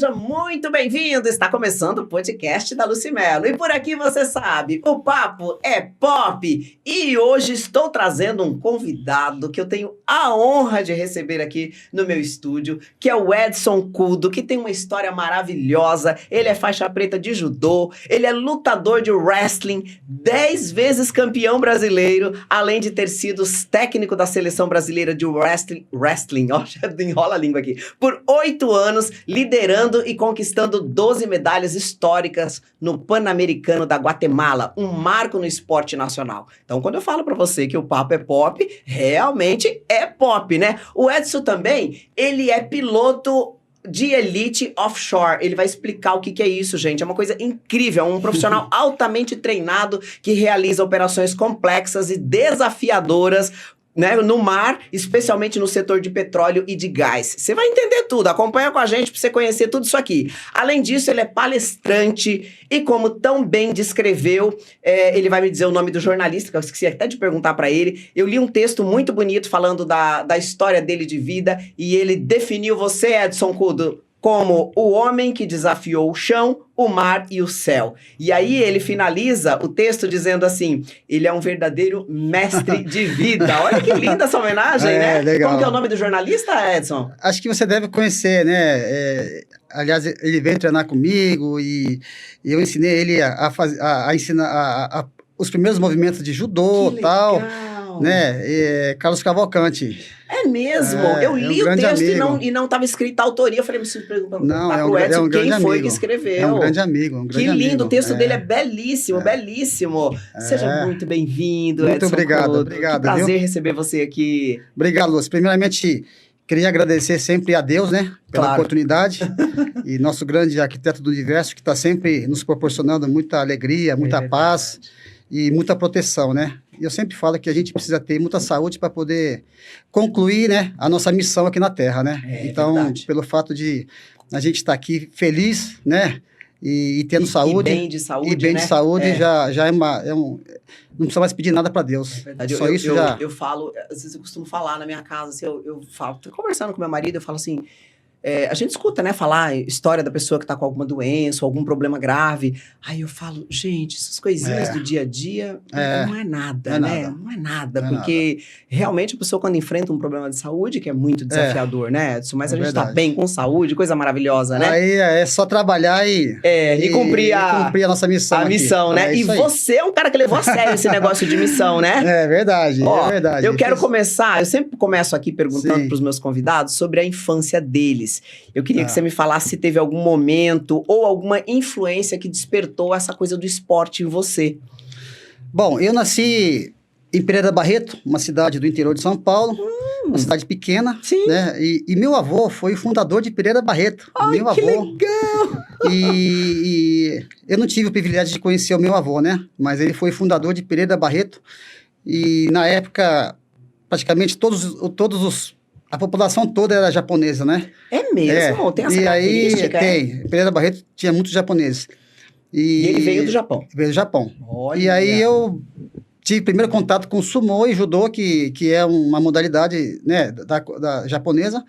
seja muito bem-vindo! Está começando o podcast da Lucimelo. E por aqui você sabe, o papo é pop. E hoje estou trazendo um convidado que eu tenho a honra de receber aqui no meu estúdio, que é o Edson Cudo, que tem uma história maravilhosa. Ele é faixa preta de judô, ele é lutador de wrestling, 10 vezes campeão brasileiro, além de ter sido técnico da seleção brasileira de wrestling, ó, já enrola a língua aqui, por 8 anos, liderando e conquistando 12 medalhas históricas no Pan-Americano da Guatemala, um marco no esporte nacional. Então, quando eu falo pra você que o papo é pop, realmente é pop, né? O Edson também, ele é piloto de elite offshore. Ele vai explicar o que é isso, gente. É uma coisa incrível, é um profissional altamente treinado que realiza operações complexas e desafiadoras, né, no mar, especialmente no setor de petróleo e de gás. Você vai entender tudo, acompanha com a gente para você conhecer tudo isso aqui. Além disso, ele é palestrante e, como tão bem descreveu, ele vai me dizer o nome do jornalista, que eu esqueci até de perguntar para ele. Eu li um texto muito bonito falando da história dele de vida e ele definiu você, Edson Cudo, como o homem que desafiou o chão, o mar e o céu. E aí ele finaliza o texto dizendo assim, ele é um verdadeiro mestre de vida. Olha que linda essa homenagem, né? Legal. Como que é o nome do jornalista, Edson? Acho que você deve conhecer, né? Aliás, ele veio treinar comigo e eu ensinei ele a ensinar os primeiros movimentos de judô e tal, né? Carlos Cavalcante. É mesmo? Eu li o texto e não estava escrita a autoria. Eu falei, me perguntar pro Edson quem foi que escreveu. É um grande amigo, Que lindo, o texto dele é belíssimo, belíssimo. Seja muito bem-vindo, Edson. Muito obrigado, Cudo. obrigado. Que prazer receber você aqui. Obrigado, Lúcio. Primeiramente, queria agradecer sempre a Deus, né? Pela oportunidade. E nosso grande arquiteto do universo, que está sempre nos proporcionando muita alegria, muita paz e muita proteção, né? E eu sempre falo que a gente precisa ter muita saúde para poder concluir, né, a nossa missão aqui na Terra, né? Então, verdade. Pelo fato de a gente estar aqui feliz, né, e tendo saúde. E bem de saúde, e bem, né? De saúde, já não precisa mais pedir nada para Deus. É verdade. Só isso já... Eu falo, às vezes eu costumo falar na minha casa, assim, eu falo, tô conversando com meu marido, eu falo assim... a gente escuta, né, falar a história da pessoa que tá com alguma doença, ou algum problema grave. Aí eu falo, gente, essas coisinhas do dia a dia não é nada, né? Não é nada, porque realmente a pessoa quando enfrenta um problema de saúde, que é muito desafiador, né, Edson? Mas a gente tá bem com saúde, coisa maravilhosa, né? Aí é só trabalhar e cumprir a nossa missão. A missão, né? E você é um cara que levou a sério esse negócio de missão, né? É verdade, é verdade. Eu quero começar, eu sempre começo aqui perguntando pros meus convidados sobre a infância deles. Eu queria que você me falasse se teve algum momento ou alguma influência que despertou essa coisa do esporte em você. Bom, eu nasci em Pereira Barreto, uma cidade do interior de São Paulo, uma cidade pequena, né? E meu avô foi o fundador de Pereira Barreto. Ai, meu avô. Que legal! E eu não tive o privilégio de conhecer o meu avô, né? Mas ele foi fundador de Pereira Barreto e na época praticamente a população toda era japonesa, né? É mesmo? Tem essa característica? E aí, Pereira Barreto tinha muitos japoneses. E ele veio do Japão? Veio do Japão. Olha. E aí eu tive primeiro contato com sumô e judô, que é uma modalidade, né, da japonesa.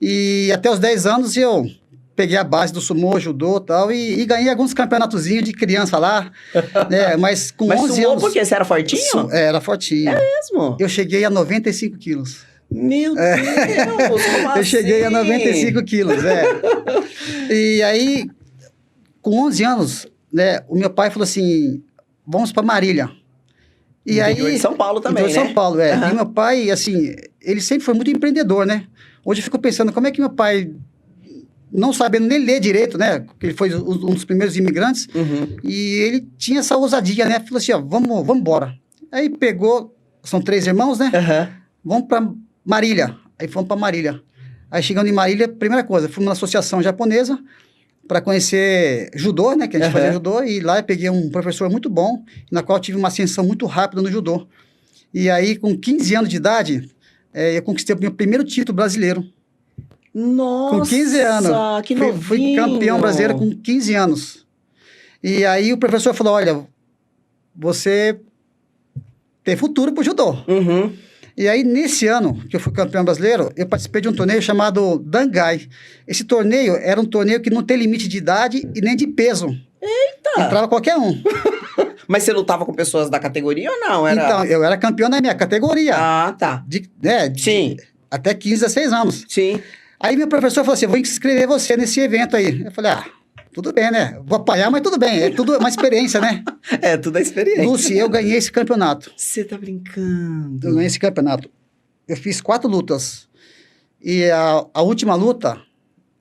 E até os 10 anos eu peguei a base do sumô, judô e tal, e ganhei alguns campeonatozinhos de criança lá, né, mas com 11 sumô anos... porque você era fortinho? Era fortinho. É mesmo? Eu cheguei a 95 quilos. Meu Deus, como assim? Eu cheguei a 95 quilos, E aí, com 11 anos, né, o meu pai falou assim, vamos para Marília. E aí, de São Paulo também, né? São Paulo, E meu pai, assim, ele sempre foi muito empreendedor, né? Hoje eu fico pensando, como é que meu pai, não sabendo nem ler direito, né? Porque ele foi um dos primeiros imigrantes, e ele tinha essa ousadia, né? Falou assim, ó, vamos embora. Aí pegou, são 3 irmãos, né? Vamos para Marília. Aí fomos para Marília. Aí chegando em Marília, primeira coisa, fomos na associação japonesa para conhecer judô, né? Que a gente fazia judô. E lá eu peguei um professor muito bom, na qual eu tive uma ascensão muito rápida no judô. E aí, com 15 anos de idade, eu conquistei o meu primeiro título brasileiro. Nossa, com 15 anos. Que novinho. Fui campeão brasileiro com 15 anos. E aí o professor falou, olha, você tem futuro pro judô. E aí, nesse ano que eu fui campeão brasileiro, eu participei de um torneio chamado Dangai. Esse torneio era um torneio que não tem limite de idade e nem de peso. Eita! Entrava qualquer um. Mas você lutava com pessoas da categoria ou não? Então, eu era campeão na minha categoria. Ah, tá. Sim. Até 15, 16 anos. Sim. Aí meu professor falou assim, vou inscrever você nesse evento aí. Eu falei, tudo bem, né? Vou apanhar, mas tudo bem. É tudo uma experiência, né? É, tudo é experiência. Lúcio, eu ganhei esse campeonato. Você tá brincando. Eu ganhei esse campeonato. Eu fiz 4 lutas. E a última luta,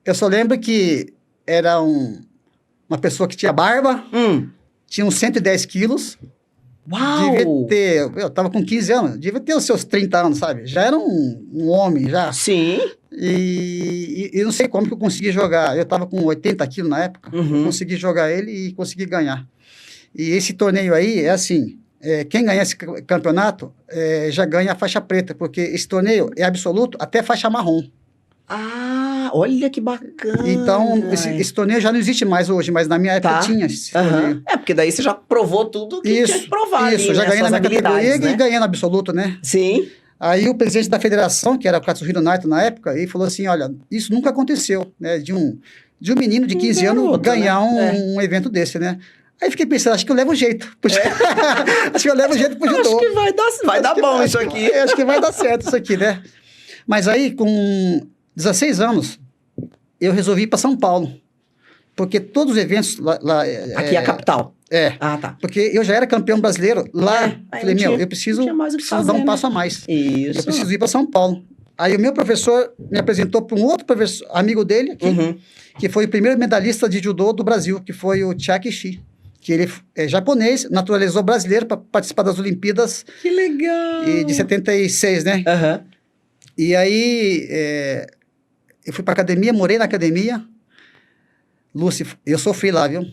eu só lembro que era uma pessoa que tinha barba, tinha uns 110 quilos. Uau! Devia ter... Eu tava com 15 anos, devia ter os seus 30 anos, sabe? Já era um homem, já. Sim. E não sei como que eu consegui jogar. Eu tava com 80 quilos na época. Uhum. Eu consegui jogar ele e consegui ganhar. E esse torneio aí é assim... quem ganhar esse campeonato já ganha a faixa preta, porque esse torneio é absoluto até faixa marrom. Ah, olha que bacana. Então, esse torneio já não existe mais hoje, mas na minha época tinha esse torneio. É, porque daí você já provou tudo que tinha que provar. Isso, ali, já né? ganhei na minha categoria, né? e ganhei no absoluto, né? Sim. Aí o presidente da federação, que era o Katsuhiro Naito na época, ele falou assim, olha, isso nunca aconteceu, né? De um menino de 15 anos ganhar um evento desse, né? Aí fiquei pensando, acho que eu levo jeito. Acho que eu levo jeito pro judô. Acho que vai dar bom isso aqui. Acho que vai dar certo isso aqui, né? Mas aí, com 16 anos, eu resolvi ir para São Paulo. Porque todos os eventos lá aqui é a capital. Ah, tá. Porque eu já era campeão brasileiro lá. Falei, eu preciso dar um passo a mais. Isso. Eu preciso ir para São Paulo. Aí o meu professor me apresentou para um outro professor, amigo dele aqui, que foi o primeiro medalhista de judô do Brasil, que foi o Chiaki, que ele é japonês, naturalizou brasileiro para participar das Olimpíadas. Que legal! De 76, né? E aí, eu fui para academia, morei na academia. Lúcio, eu sofri lá, viu?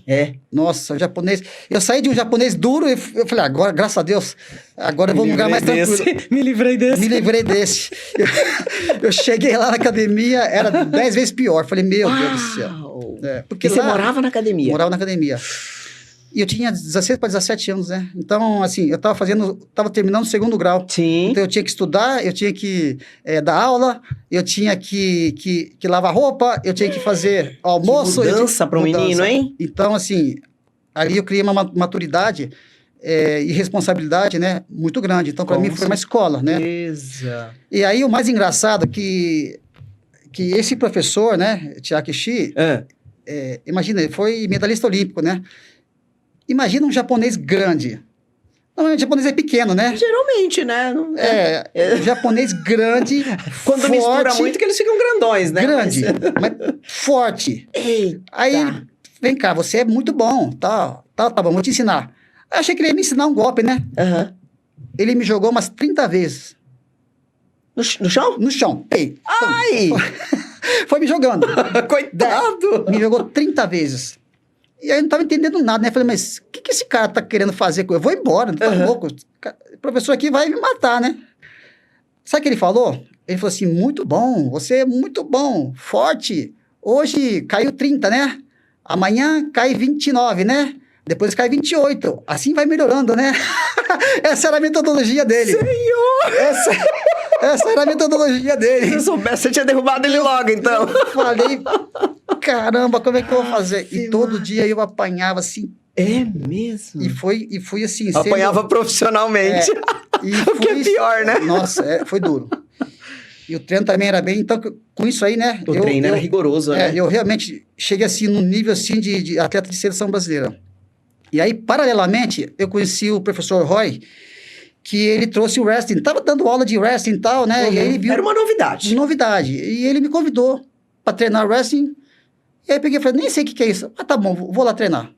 Nossa, o japonês... Eu saí de um japonês duro e eu falei, agora, graças a Deus, agora eu vou num lugar mais tranquilo. Me livrei desse. Eu cheguei lá na academia, era 10 vezes pior. Falei, meu Deus do céu. Porque e você morava na academia? Morava na academia. E eu tinha 16 para 17 anos, né? Então, assim, eu tava terminando o 2º grau. Sim. Então, eu tinha que estudar, eu tinha que dar aula, eu tinha que lavar roupa, eu tinha que fazer almoço. Que mudança para um menino, hein? Então, assim, ali eu criei uma maturidade e responsabilidade, né? Muito grande. Então, para mim, foi uma escola, né? Beleza. E aí, o mais engraçado que esse professor, né? Chiaki, imagina, ele foi medalhista olímpico, né? Imagina um japonês grande. Não, o japonês é pequeno, né? Geralmente, né? Japonês grande, quando forte, mistura muito que eles ficam grandões, né? Grande, mas forte. Eita. Aí, vem cá, você é muito bom, tá bom, vou te ensinar. Eu achei que ele ia me ensinar um golpe, né? Ele me jogou umas 30 vezes. No chão? No chão. Ei, ai! Foi me jogando. Coitado! Me jogou 30 vezes. E aí eu não estava entendendo nada, né? Falei, mas o que esse cara tá querendo fazer com eu? Eu vou embora, tá louco? O professor aqui vai me matar, né? Sabe o que ele falou? Ele falou assim, muito bom, você é muito bom, forte. Hoje caiu 30, né? Amanhã cai 29, né? Depois cai 28. Assim vai melhorando, né? Essa era a metodologia dele. Senhor! Essa era a metodologia dele. Se eu soubesse, você tinha derrubado ele logo, então. Eu falei, caramba, como é que eu vou fazer? E todo dia eu apanhava assim. É mesmo? E fui assim... Apanhava profissionalmente. O que é pior, né? Nossa, foi duro. E o treino também era bem... Então, com isso aí, né? O treino era rigoroso, né? Eu realmente cheguei assim, num nível assim de atleta de seleção brasileira. E aí, paralelamente, eu conheci o professor Roy, que ele trouxe o wrestling. Tava dando aula de wrestling e tal, né? E aí ele viu... Era uma novidade. Novidade. E ele me convidou para treinar wrestling. E aí eu peguei e falei, nem sei o que é isso. Ah, tá bom, vou lá treinar.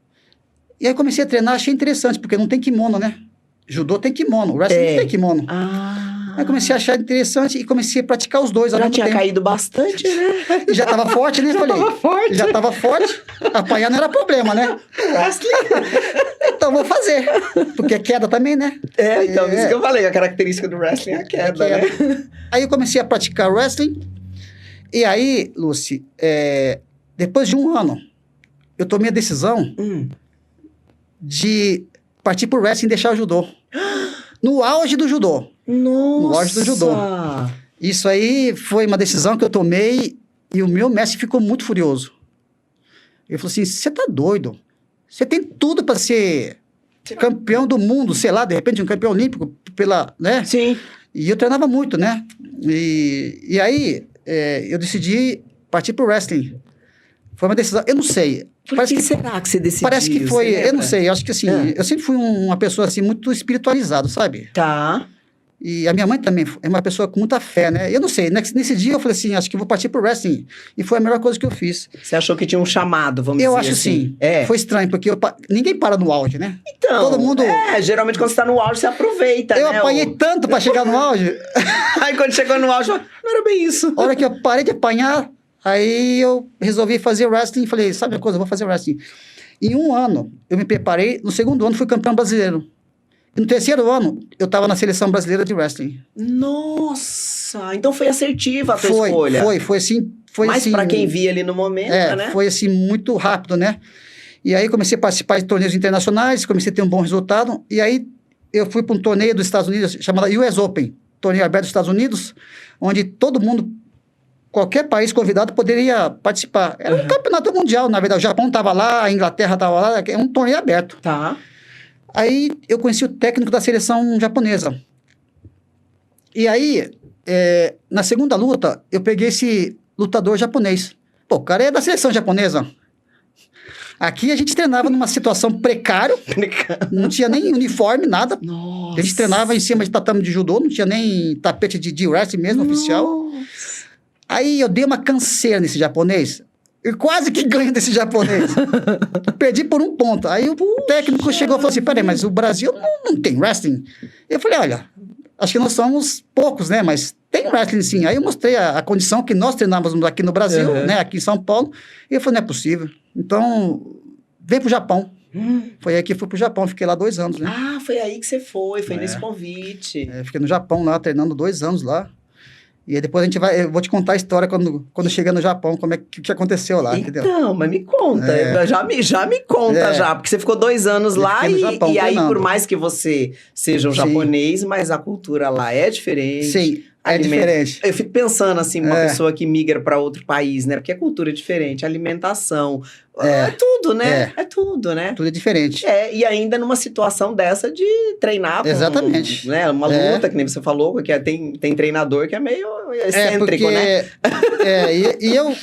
E aí comecei a treinar, achei interessante, porque não tem kimono, né? Judô tem kimono, wrestling não tem kimono. Aí comecei a achar interessante e comecei a praticar os dois ao mesmo tempo. Já tinha caído bastante, né? Já tava forte, né? Já tava forte. Apanhar não era problema, né? Wrestling. Então vou fazer. Porque é queda também, né? Então, isso que eu falei. A característica do wrestling é a queda, né? Aí eu comecei a praticar wrestling. E aí, Lucy, depois de 1 ano, eu tomei a decisão de partir pro wrestling e deixar o judô. No auge do judô. Nossa! No auge do judô. Isso aí foi uma decisão que eu tomei e o meu mestre ficou muito furioso. Ele falou assim, você tá doido? Você tem tudo para ser campeão do mundo, sei lá, de repente um campeão olímpico, né? Sim. E eu treinava muito, né? E aí eu decidi partir pro wrestling. Foi uma decisão, eu não sei. Por que será que você decidiu? Parece que foi, eu não sei, eu acho que assim, eu sempre fui uma pessoa assim muito espiritualizada, sabe? Tá. E a minha mãe também é uma pessoa com muita fé, né? Eu não sei, nesse dia eu falei assim, acho que eu vou partir pro wrestling. E foi a melhor coisa que eu fiz. Você achou que tinha um chamado, vamos dizer assim? Eu acho sim. Foi estranho, porque ninguém para no auge, né? Então, todo mundo... geralmente quando você tá no auge, você aproveita, eu né? apanhei tanto para chegar no auge. Aí quando chegou no auge, não era bem isso. A hora que eu parei de apanhar, aí eu resolvi fazer wrestling e falei, sabe uma coisa, eu vou fazer wrestling. Em um ano, eu me preparei, no segundo ano fui campeão brasileiro. E no terceiro ano, eu estava na seleção brasileira de wrestling. Nossa! Então foi assertiva a tua escolha. Foi assim... Mas assim, para quem via ali no momento, né? Foi assim, muito rápido, né? E aí comecei a participar de torneios internacionais, comecei a ter um bom resultado. E aí eu fui para um torneio dos Estados Unidos, chamado US Open, torneio aberto dos Estados Unidos, onde todo mundo, qualquer país convidado poderia participar. Era um campeonato mundial, na verdade. O Japão estava lá, a Inglaterra estava lá, é um torneio aberto. Tá. Aí eu conheci o técnico da seleção japonesa. E aí, na segunda luta, eu peguei esse lutador japonês. Pô, o cara é da seleção japonesa. Aqui a gente treinava numa situação precária, não tinha nem uniforme, nada. Nossa. A gente treinava em cima de tatame de judô, não tinha nem tapete de wrestling mesmo, oficial. Aí eu dei uma canseira nesse japonês. Eu quase que ganho desse japonês. Perdi por um ponto. Aí o técnico chegou e falou assim, peraí, mas o Brasil não tem wrestling? Eu falei, olha, acho que nós somos poucos, né? Mas tem wrestling sim. Aí eu mostrei a condição que nós treinávamos aqui no Brasil, né? Aqui em São Paulo. E eu falei, não é possível. Então, vem pro Japão. Foi aí que eu fui pro Japão, fiquei lá 2 anos, né? Ah, foi aí que você foi nesse convite. Fiquei no Japão lá, treinando 2 anos lá. E aí depois eu vou te contar a história quando chegar no Japão, como que aconteceu lá, então, entendeu? Mas me conta, já me conta já, porque você ficou 2 anos lá e aí por mais que você seja um japonês, mas a cultura lá é diferente. Sim, é diferente. Eu fico pensando assim, uma pessoa que migra para outro país, né? Porque a cultura é diferente, a alimentação, é tudo, né? É tudo, né? Tudo é diferente. E ainda numa situação dessa de treinar. Exatamente. Né? Uma luta, que nem você falou, que tem treinador que é meio excêntrico, né? E eu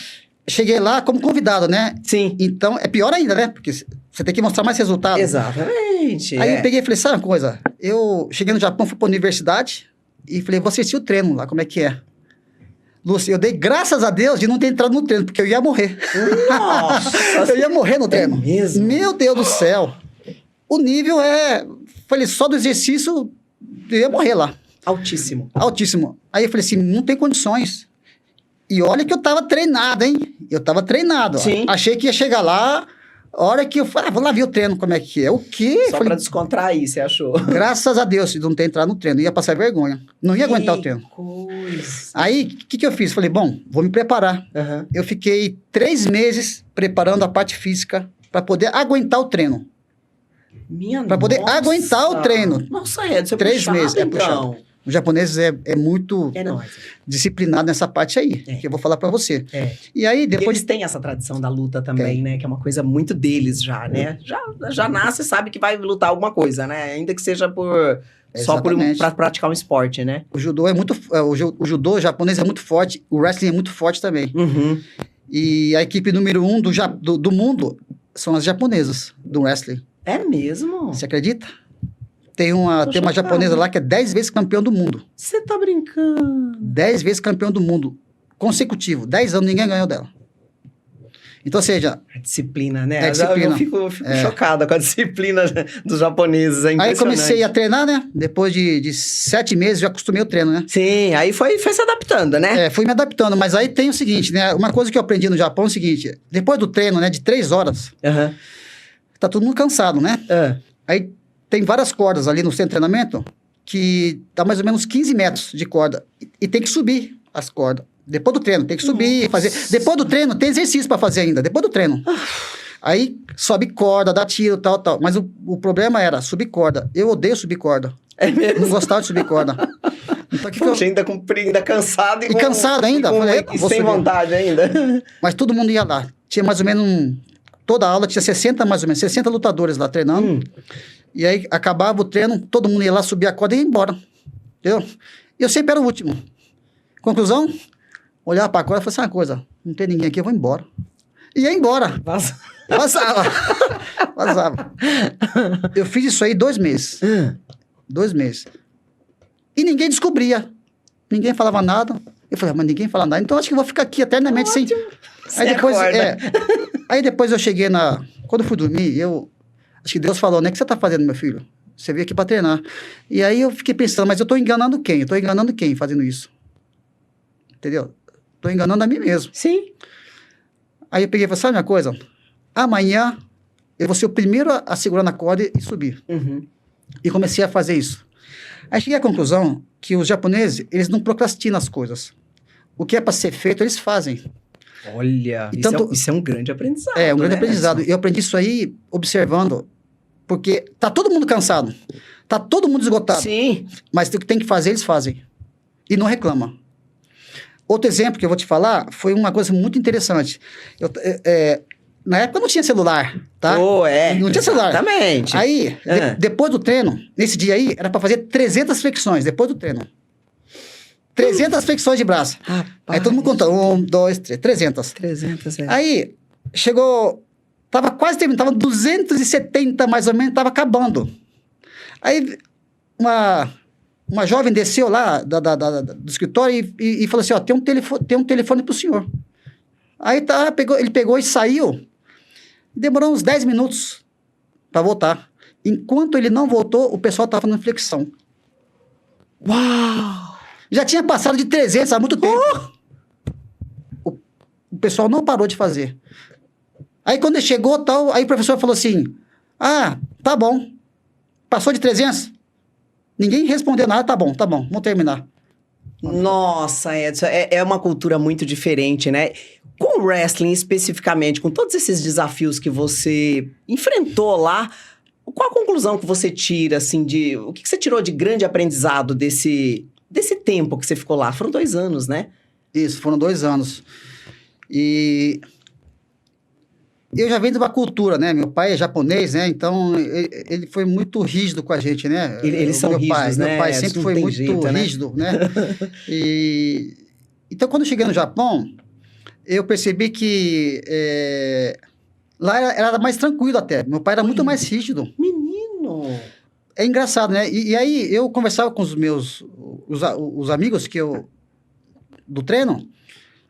cheguei lá como convidado, né? Sim. Então, é pior ainda, né? Porque você tem que mostrar mais resultado. Exatamente. Aí eu peguei e falei, sabe uma coisa? Eu cheguei no Japão, fui pra universidade e falei, vou assistir o treino lá, como é que é? Lúcia, eu dei graças a Deus de não ter entrado no treino, porque eu ia morrer. Nossa! Eu ia morrer no treino. É mesmo? Meu Deus do céu. O nível falei, só do exercício, eu ia morrer lá. Altíssimo. Altíssimo. Aí eu falei assim, não tem condições. E olha que eu tava treinado, hein? Eu tava treinado. Sim. Achei que ia chegar lá, a hora que eu falei, vou lá ver o treino, como é que é. O quê? Só pra descontrair, você achou? Graças a Deus, de não ter entrado no treino. Ia passar vergonha. Não ia aguentar o treino. Coisa. Aí, o que eu fiz? Falei, bom, vou me preparar. Eu fiquei 3 meses preparando a parte física para poder aguentar o treino. Para poder aguentar o treino. Nossa, Edson, 3 meses, então. puxado. O japonês é muito disciplinado nessa parte aí, que eu vou falar para você. E aí, depois... Eles têm essa tradição da luta também, né? Que é uma coisa muito deles já, né? Já nasce, sabe que vai lutar alguma coisa, né? Ainda que seja só para praticar um esporte, né? O judô é muito... O judô japonês é muito forte, o wrestling é muito forte também. E a equipe número 1 do mundo são as japonesas do wrestling. É mesmo? Você acredita? Tem uma japonesa lá que é 10 vezes campeão do mundo. Você tá brincando? 10 vezes campeão do mundo. Consecutivo. 10 anos, ninguém ganhou dela. Então, ou seja... A disciplina, né? disciplina. Eu fico chocada com a disciplina dos japoneses. É impressionante. Aí comecei a treinar, né? Depois de 7 meses, já acostumei o treino, né? Sim, aí foi se adaptando, né? Fui me adaptando. Mas aí tem o seguinte, né? Uma coisa que eu aprendi no Japão é o seguinte. Depois do treino, né? De 3 horas, tá todo mundo cansado, né? Aí tem várias cordas ali no centro de treinamento que dá mais ou menos 15 metros de corda. E tem que subir as cordas. Depois do treino, tem que subir, fazer... Depois do treino, tem exercício para fazer ainda. Depois do treino. Aí sobe corda, dá tiro, tal. Mas o problema era subir corda. Eu odeio subir corda. É mesmo? Não gostava de subir corda. Então, Poxa, ainda cansado e cansado ainda. Falei, e sem vontade ainda. Mas todo mundo ia lá. Tinha mais ou menos toda a aula tinha 60 mais ou menos, 60 lutadores lá treinando. E aí acabava o treino, todo mundo ia lá, subia a corda e ia embora. Entendeu? E eu sempre era o último. Conclusão, olhava para a corda e falava assim, uma coisa, não tem ninguém aqui, eu vou embora. E ia embora. Vazava. Eu fiz isso aí 2 meses. 2 meses. E ninguém descobria. Ninguém falava nada. Eu falei, mas ninguém fala nada, então acho que eu vou ficar aqui eternamente sem... Aí depois eu cheguei Quando eu fui dormir, acho que Deus falou, né? O que você tá fazendo, meu filho? Você veio aqui para treinar. E aí eu fiquei pensando, mas eu tô enganando quem? Eu tô enganando quem fazendo isso? Entendeu? Tô enganando a mim mesmo. Sim. Aí eu peguei e falei, sabe uma coisa? Amanhã eu vou ser o primeiro a segurar na corda e subir. E comecei a fazer isso. Aí cheguei à conclusão que os japoneses, eles não procrastinam as coisas. O que é para ser feito, eles fazem. Olha, isso é um grande aprendizado. É, um grande aprendizado. Eu aprendi isso aí observando, porque tá todo mundo cansado, tá todo mundo esgotado. Sim. Mas o que tem que fazer, eles fazem. E não reclamam. Outro exemplo que eu vou te falar foi uma coisa muito interessante. Na época não tinha celular, tá? Não tinha celular. Exatamente. Aí, depois do treino, nesse dia aí, era para fazer 300 flexões, depois do treino. 300 flexões de braço. Rapaz. Aí todo mundo conta, 1, 2, 3, 300. 300, Aí, chegou, tava quase terminando, tava 270 mais ou menos, tava acabando. Aí, uma jovem desceu lá do escritório e falou assim, ó, tem um telefone pro senhor. Aí ele pegou e saiu. Demorou uns 10 minutos para voltar. Enquanto ele não voltou, o pessoal estava fazendo flexão. Uau! Já tinha passado de 300 há muito tempo. O pessoal não parou de fazer. Aí quando ele chegou, aí o professor falou assim, tá bom. Passou de 300? Ninguém respondeu nada, tá bom, vamos terminar. Nossa, Edson, é uma cultura muito diferente, né? Com o wrestling especificamente, com todos esses desafios que você enfrentou lá, qual a conclusão que você tira, assim, o que você tirou de grande aprendizado desse tempo que você ficou lá? Foram 2 anos, né? Isso, foram 2 anos. E eu já venho de uma cultura, né? Meu pai é japonês, né? Então, ele foi muito rígido com a gente, né? Eles são rígidos, né? Meu pai sempre foi muito rígido, né? Então, quando eu cheguei no Japão, eu percebi que lá era mais tranquilo até. Meu pai era muito mais rígido. Menino! É engraçado, né? E aí, eu conversava com os amigos do treino,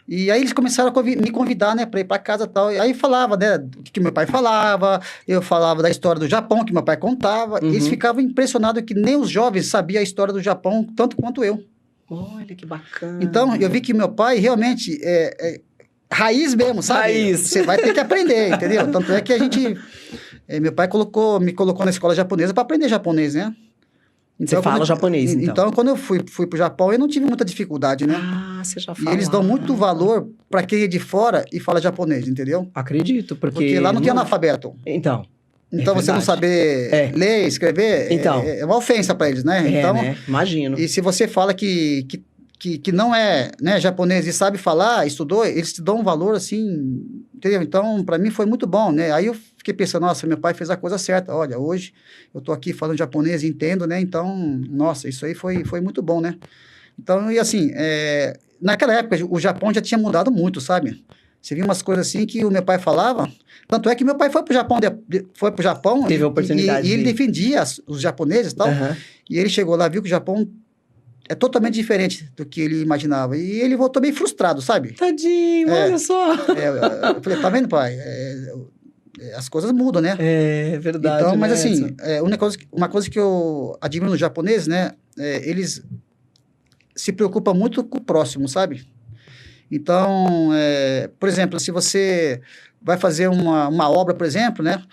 e aí eles começaram a me convidar, né, para ir para casa e tal. E aí falava, né, o que meu pai falava, eu falava da história do Japão, que meu pai contava. E eles ficavam impressionados que nem os jovens sabiam a história do Japão tanto quanto eu. Olha, que bacana. Então, eu vi que meu pai realmente raiz mesmo, sabe? Raiz. Você vai ter que aprender, entendeu? Tanto é que meu pai me colocou na escola japonesa para aprender japonês, né? Então, você fala japonês, então. Então, quando eu fui pro Japão, eu não tive muita dificuldade, né? Você já fala. E eles dão muito valor para quem é de fora e fala japonês, entendeu? Acredito, porque lá não tem analfabeto. Então você não saber ler, escrever, então, é uma ofensa para eles, né? Então, né? Imagino. E se você fala que não é, né, japonês e sabe falar, estudou, eles te dão um valor assim, entendeu? Então, para mim foi muito bom, né? Aí eu fiquei pensando, nossa, meu pai fez a coisa certa. Olha, hoje eu tô aqui falando japonês e entendo, né? Então, nossa, isso aí foi muito bom, né? Então, e assim, naquela época o Japão já tinha mudado muito, sabe? Você via umas coisas assim que o meu pai falava. Tanto é que meu pai foi pro Japão. Teve a oportunidade. E ele defendia os japoneses e tal. E ele chegou lá, viu que o Japão é totalmente diferente do que ele imaginava. E ele voltou meio frustrado, sabe? Tadinho, olha só. Eu falei, tá vendo, pai? As coisas mudam, né? É verdade. Então, mas né, assim, uma coisa que eu admiro nos japoneses, né? Eles se preocupam muito com o próximo, sabe? Então, por exemplo, se você vai fazer uma obra, por exemplo, né?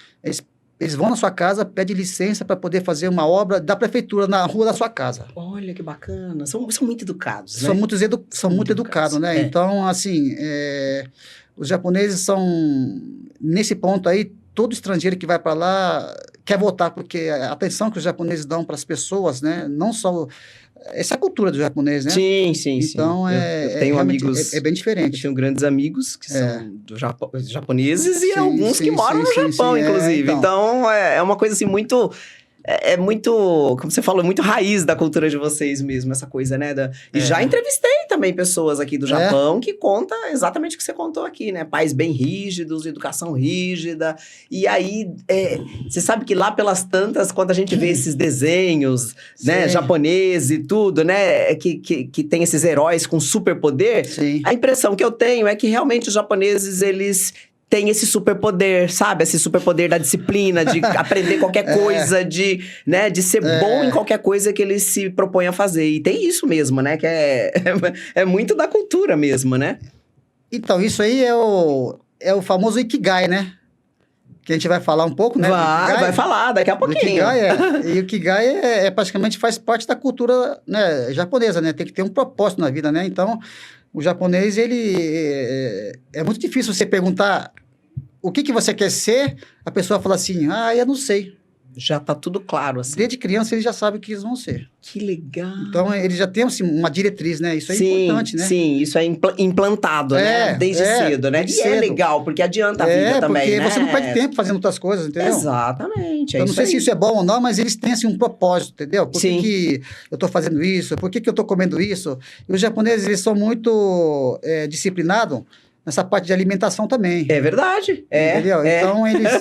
Eles vão na sua casa, pedem licença para poder fazer uma obra da prefeitura na rua da sua casa. Olha, que bacana. São muito educados, né? São muito educados, né? Então, assim, os japoneses são, nesse ponto aí, todo estrangeiro que vai para lá quer voltar, porque a atenção que os japoneses dão para as pessoas, né? Não só... Essa cultura do japonês, né? Sim. Então, eu tenho amigos... É bem diferente. Eu tenho grandes amigos que são japoneses e Sim, alguns que moram no Japão, inclusive. Então, é uma coisa assim muito... É muito, como você falou, muito raiz da cultura de vocês mesmo, essa coisa, né? E já entrevistei também pessoas aqui do Japão que conta exatamente o que você contou aqui, né? Pais bem rígidos, educação rígida. E aí, você sabe que lá pelas tantas, quando a gente vê esses desenhos, né, japoneses e tudo, né? Que tem esses heróis com superpoder, a impressão que eu tenho é que realmente os japoneses, eles... tem esse superpoder, sabe? Esse superpoder da disciplina, de aprender qualquer coisa, de ser bom em qualquer coisa que ele se propõe a fazer. E tem isso mesmo, né? Que é muito da cultura mesmo, né? Então, isso aí é o famoso Ikigai, né? Que a gente vai falar um pouco, né? Vai falar daqui a pouquinho. E o Ikigai praticamente faz parte da cultura, né, japonesa, né? Tem que ter um propósito na vida, né? Então... O japonês, ele... É muito difícil você perguntar o que você quer ser, a pessoa fala assim, eu não sei. Já tá tudo claro, assim. Desde criança, eles já sabem o que eles vão ser. Que legal. Então, eles já têm, assim, uma diretriz, né? Isso é importante, né? Sim, isso é implantado, né? Desde cedo, né? Desde cedo. É legal, porque adianta a vida também, né? Porque você não perde tempo fazendo outras coisas, entendeu? Exatamente, Eu não sei se isso é bom ou não, mas eles têm, assim, um propósito, entendeu? Por que eu tô fazendo isso? Por que eu tô comendo isso? E os japoneses, eles são muito disciplinados nessa parte de alimentação também. É verdade. Entendeu? Então, eles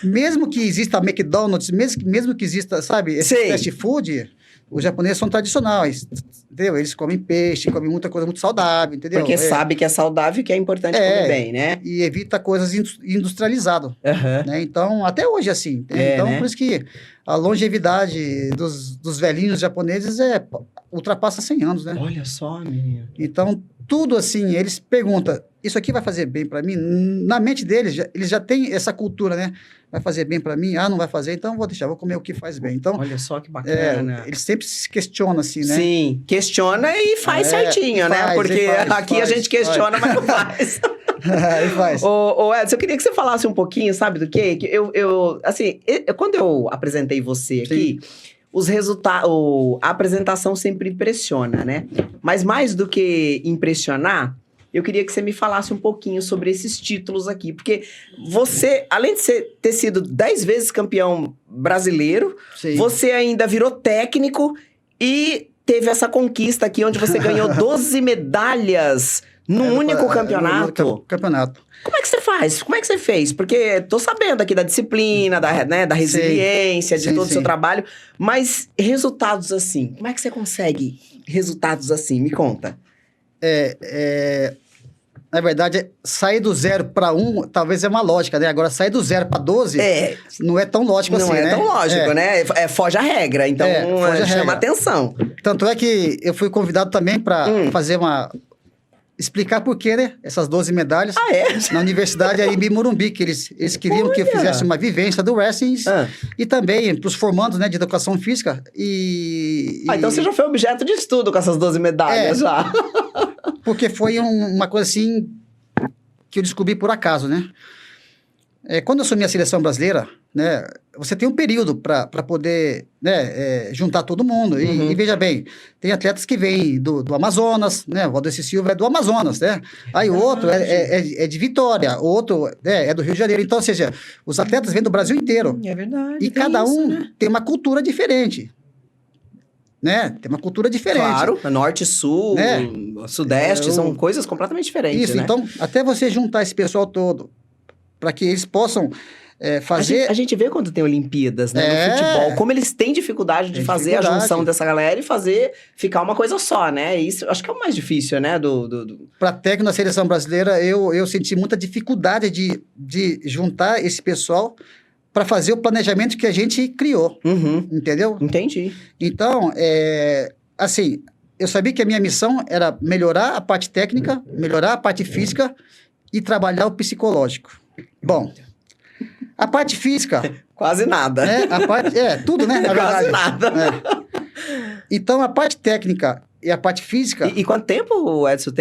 mesmo que exista McDonald's, mesmo que exista, sabe, esse fast food, os japoneses são tradicionais, entendeu? Eles comem peixe, comem muita coisa muito saudável, entendeu? Porque sabe que é saudável e que é importante comer bem, né? E evita coisas industrializadas, né? Então, até hoje é assim. Então, por isso que a longevidade dos velhinhos japoneses ultrapassa 100 anos, né? Olha só, menino. Então, tudo assim, eles perguntam, isso aqui vai fazer bem para mim? Na mente deles, eles já têm essa cultura, né? Vai fazer bem para mim? Não vai fazer, então vou deixar, vou comer o que faz bem. Então, olha só que bacana. Eles sempre se questionam assim, né? Sim, questiona e faz certinho, né? Porque aqui a gente questiona, mas não faz. Faz. Ô Edson, eu queria que você falasse um pouquinho, sabe do quê? Que quando eu apresentei você aqui, os resultados, a apresentação sempre impressiona, né? Mas mais do que impressionar, eu queria que você me falasse um pouquinho sobre esses títulos aqui. Porque você, além de ter sido 10 vezes campeão brasileiro, você ainda virou técnico e teve essa conquista aqui, onde você ganhou 12 medalhas num único campeonato. Como é que você faz? Como é que você fez? Porque tô sabendo aqui da disciplina, da resiliência, de todo o seu trabalho. Mas resultados assim, como é que você consegue resultados assim? Me conta. Na verdade, sair do 0 para 1, talvez é uma lógica, né? Agora, sair do 0 para 12, não é tão lógico assim, né? Não é tão lógico, né? Foge a regra, então chama atenção. Tanto é que eu fui convidado também para fazer explicar por que, né? Essas 12 medalhas na Universidade Aimbi Morumbi, que eles queriam que eu fizesse uma vivência do wrestling e também para os formandos, né, de educação física. Então você já foi objeto de estudo com essas 12 medalhas já. Porque foi uma coisa assim que eu descobri por acaso, né? Quando eu assumi a seleção brasileira, né, você tem um período para poder, né, juntar todo mundo. E veja bem, tem atletas que vêm do Amazonas, né? O Valdeci Silva é do Amazonas, né? Aí o outro é de Vitória, o outro é do Rio de Janeiro. Então, ou seja, os atletas vêm do Brasil inteiro. É verdade. E cada um tem uma cultura diferente. Né? Tem uma cultura diferente. Claro, norte, sul, sudeste, são coisas completamente diferentes. Isso, né? Então, até você juntar esse pessoal todo, para que eles possam fazer... A gente vê quando tem Olimpíadas, né? No futebol, como eles têm dificuldade de fazer a junção dessa galera e fazer ficar uma coisa só, né? Isso acho que é o mais difícil, né? Para técnico na seleção brasileira, eu senti muita dificuldade de juntar esse pessoal para fazer o planejamento que a gente criou, entendeu? Entendi. Então, assim, eu sabia que a minha missão era melhorar a parte técnica, melhorar a parte física e trabalhar o psicológico. Bom, a parte física... Quase nada. Tudo, né? Na Quase verdade. nada. Então, a parte técnica e a parte física... E quanto tempo, Edson,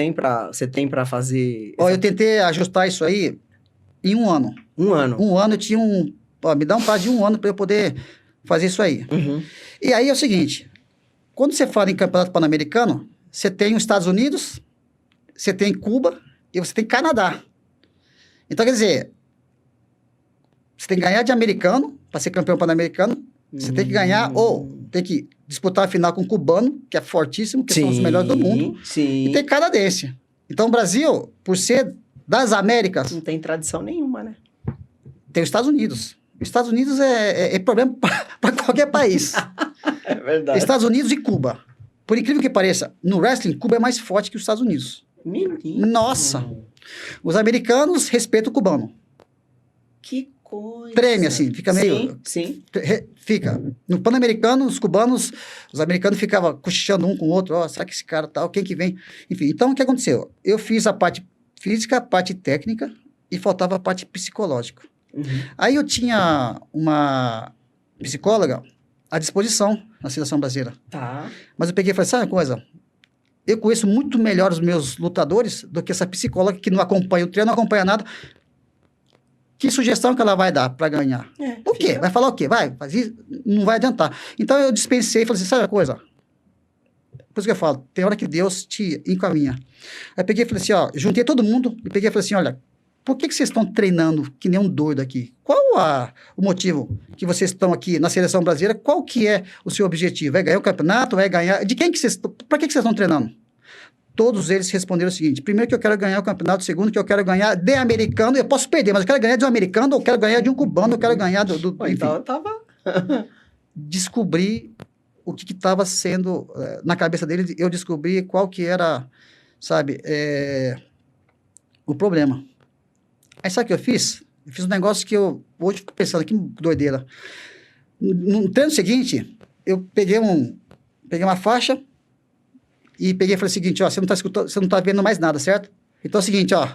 você tem para fazer... Eu tentei ajustar isso aí em um ano. Um ano? Um ano eu tinha Ó, me dá um prazo de 1 ano para eu poder fazer isso aí. Uhum. E aí é o seguinte, quando você fala em campeonato pan-americano, você tem os Estados Unidos, você tem Cuba e você tem Canadá. Então, quer dizer, você tem que ganhar de americano para ser campeão pan-americano, você tem que ganhar ou tem que disputar a final com o cubano, que é fortíssimo, que são os melhores do mundo, e tem canadense. Então, o Brasil, por ser das Américas... Não tem tradição nenhuma, né? Tem os Estados Unidos. Os Estados Unidos é problema para qualquer país. É verdade. Estados Unidos e Cuba. Por incrível que pareça, no wrestling, Cuba é mais forte que os Estados Unidos. Menino. Nossa! Os americanos respeitam o cubano. Que coisa. Treme, assim, fica meio... Sim. Fica. No Pan-Americano, os cubanos, os americanos ficavam cochichando um com o outro. Ó, será que esse cara tal? Quem que vem? Enfim, então o que aconteceu? Eu fiz a parte física, a parte técnica e faltava a parte psicológica. Uhum. Aí eu tinha uma psicóloga à disposição na seleção brasileira. Tá. Mas eu peguei e falei, sabe uma coisa? Eu conheço muito melhor os meus lutadores do que essa psicóloga que não acompanha o treino, não acompanha nada. Que sugestão que ela vai dar para ganhar? O quê? Vai falar o quê? Vai, fazer, não vai adiantar. Então eu dispensei e falei assim, sabe uma coisa? Por isso que eu falo, tem hora que Deus te encaminha. Aí peguei e falei assim, ó, juntei todo mundo e peguei e falei assim, olha, por que vocês estão treinando que nem um doido aqui? Qual o motivo que vocês estão aqui na seleção brasileira? Qual que é o seu objetivo? Vai ganhar o campeonato? Vai ganhar... De quem que vocês... Para que vocês estão treinando? Todos eles responderam o seguinte, primeiro que eu quero ganhar o campeonato, segundo que eu quero ganhar de americano, eu posso perder, mas eu quero ganhar de um americano, eu quero ganhar de um cubano, eu quero ganhar do Pô, então eu tava... Descobri o que estava sendo na cabeça deles, eu descobri qual que era, sabe, o problema. Aí sabe o que eu fiz? Eu fiz um negócio que eu hoje fico pensando, que doideira. No treino seguinte, eu peguei uma faixa e peguei e falei o seguinte, ó, você não tá escutando, você não tá vendo mais nada, certo? Então é o seguinte, ó,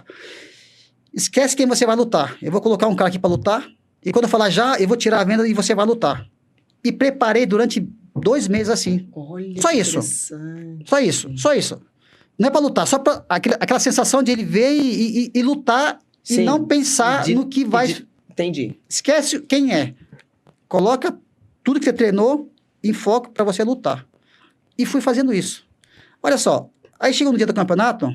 esquece quem você vai lutar. Eu vou colocar um cara aqui para lutar e quando eu falar já, eu vou tirar a venda e você vai lutar. E preparei durante 2 meses assim. Olha, só isso. Só isso. Não é para lutar, só para aquela sensação de ele ver e lutar. Sim, e não pensar no que vai... Entendi. Esquece quem é. Coloca tudo que você treinou em foco para você lutar. E fui fazendo isso. Olha só, aí chega no dia do campeonato,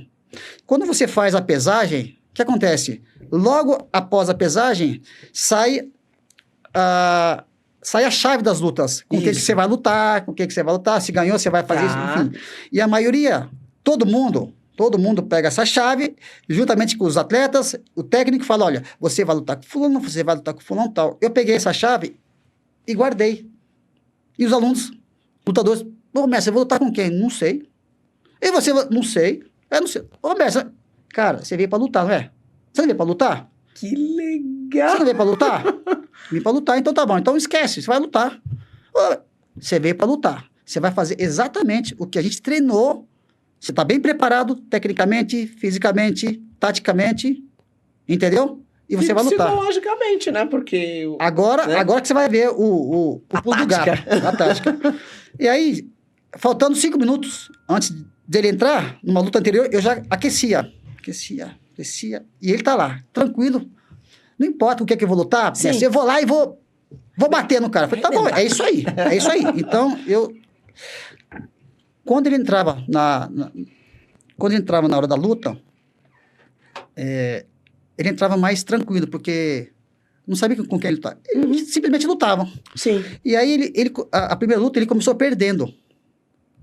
quando você faz a pesagem, o que acontece? Logo após a pesagem, sai a chave das lutas. Com quem que você vai lutar, se ganhou, você vai fazer isso, enfim. E a maioria, todo mundo pega essa chave, juntamente com os atletas, o técnico fala, olha, você vai lutar com fulano, você vai lutar com fulano, tal. Eu peguei essa chave e guardei. E os alunos, lutadores, ô, mestre, eu vou lutar com quem? Não sei. E você, não sei. Eu não sei. Ô, mestre, cara, você veio pra lutar, não é? Você não veio pra lutar? Que legal! Você não veio pra lutar? Vim pra lutar, então tá bom. Então esquece, você vai lutar. Você veio pra lutar. Você vai fazer exatamente o que a gente treinou. Você está bem preparado, tecnicamente, fisicamente, taticamente, entendeu? E você vai lutar. Psicologicamente, né? Porque... Agora que você vai ver o pulo do gato. A tática. E aí, faltando 5 minutos antes dele entrar, numa luta anterior, eu já aquecia. E ele tá lá, tranquilo. Não importa o que é que eu vou lutar, eu vou lá e vou bater no cara. Eu falei, tá bom, é isso aí. Então, Quando ele entrava na hora da luta, ele entrava mais tranquilo, porque não sabia com quem ele estava. Ele simplesmente lutava. Sim. E aí, a primeira luta, ele começou perdendo.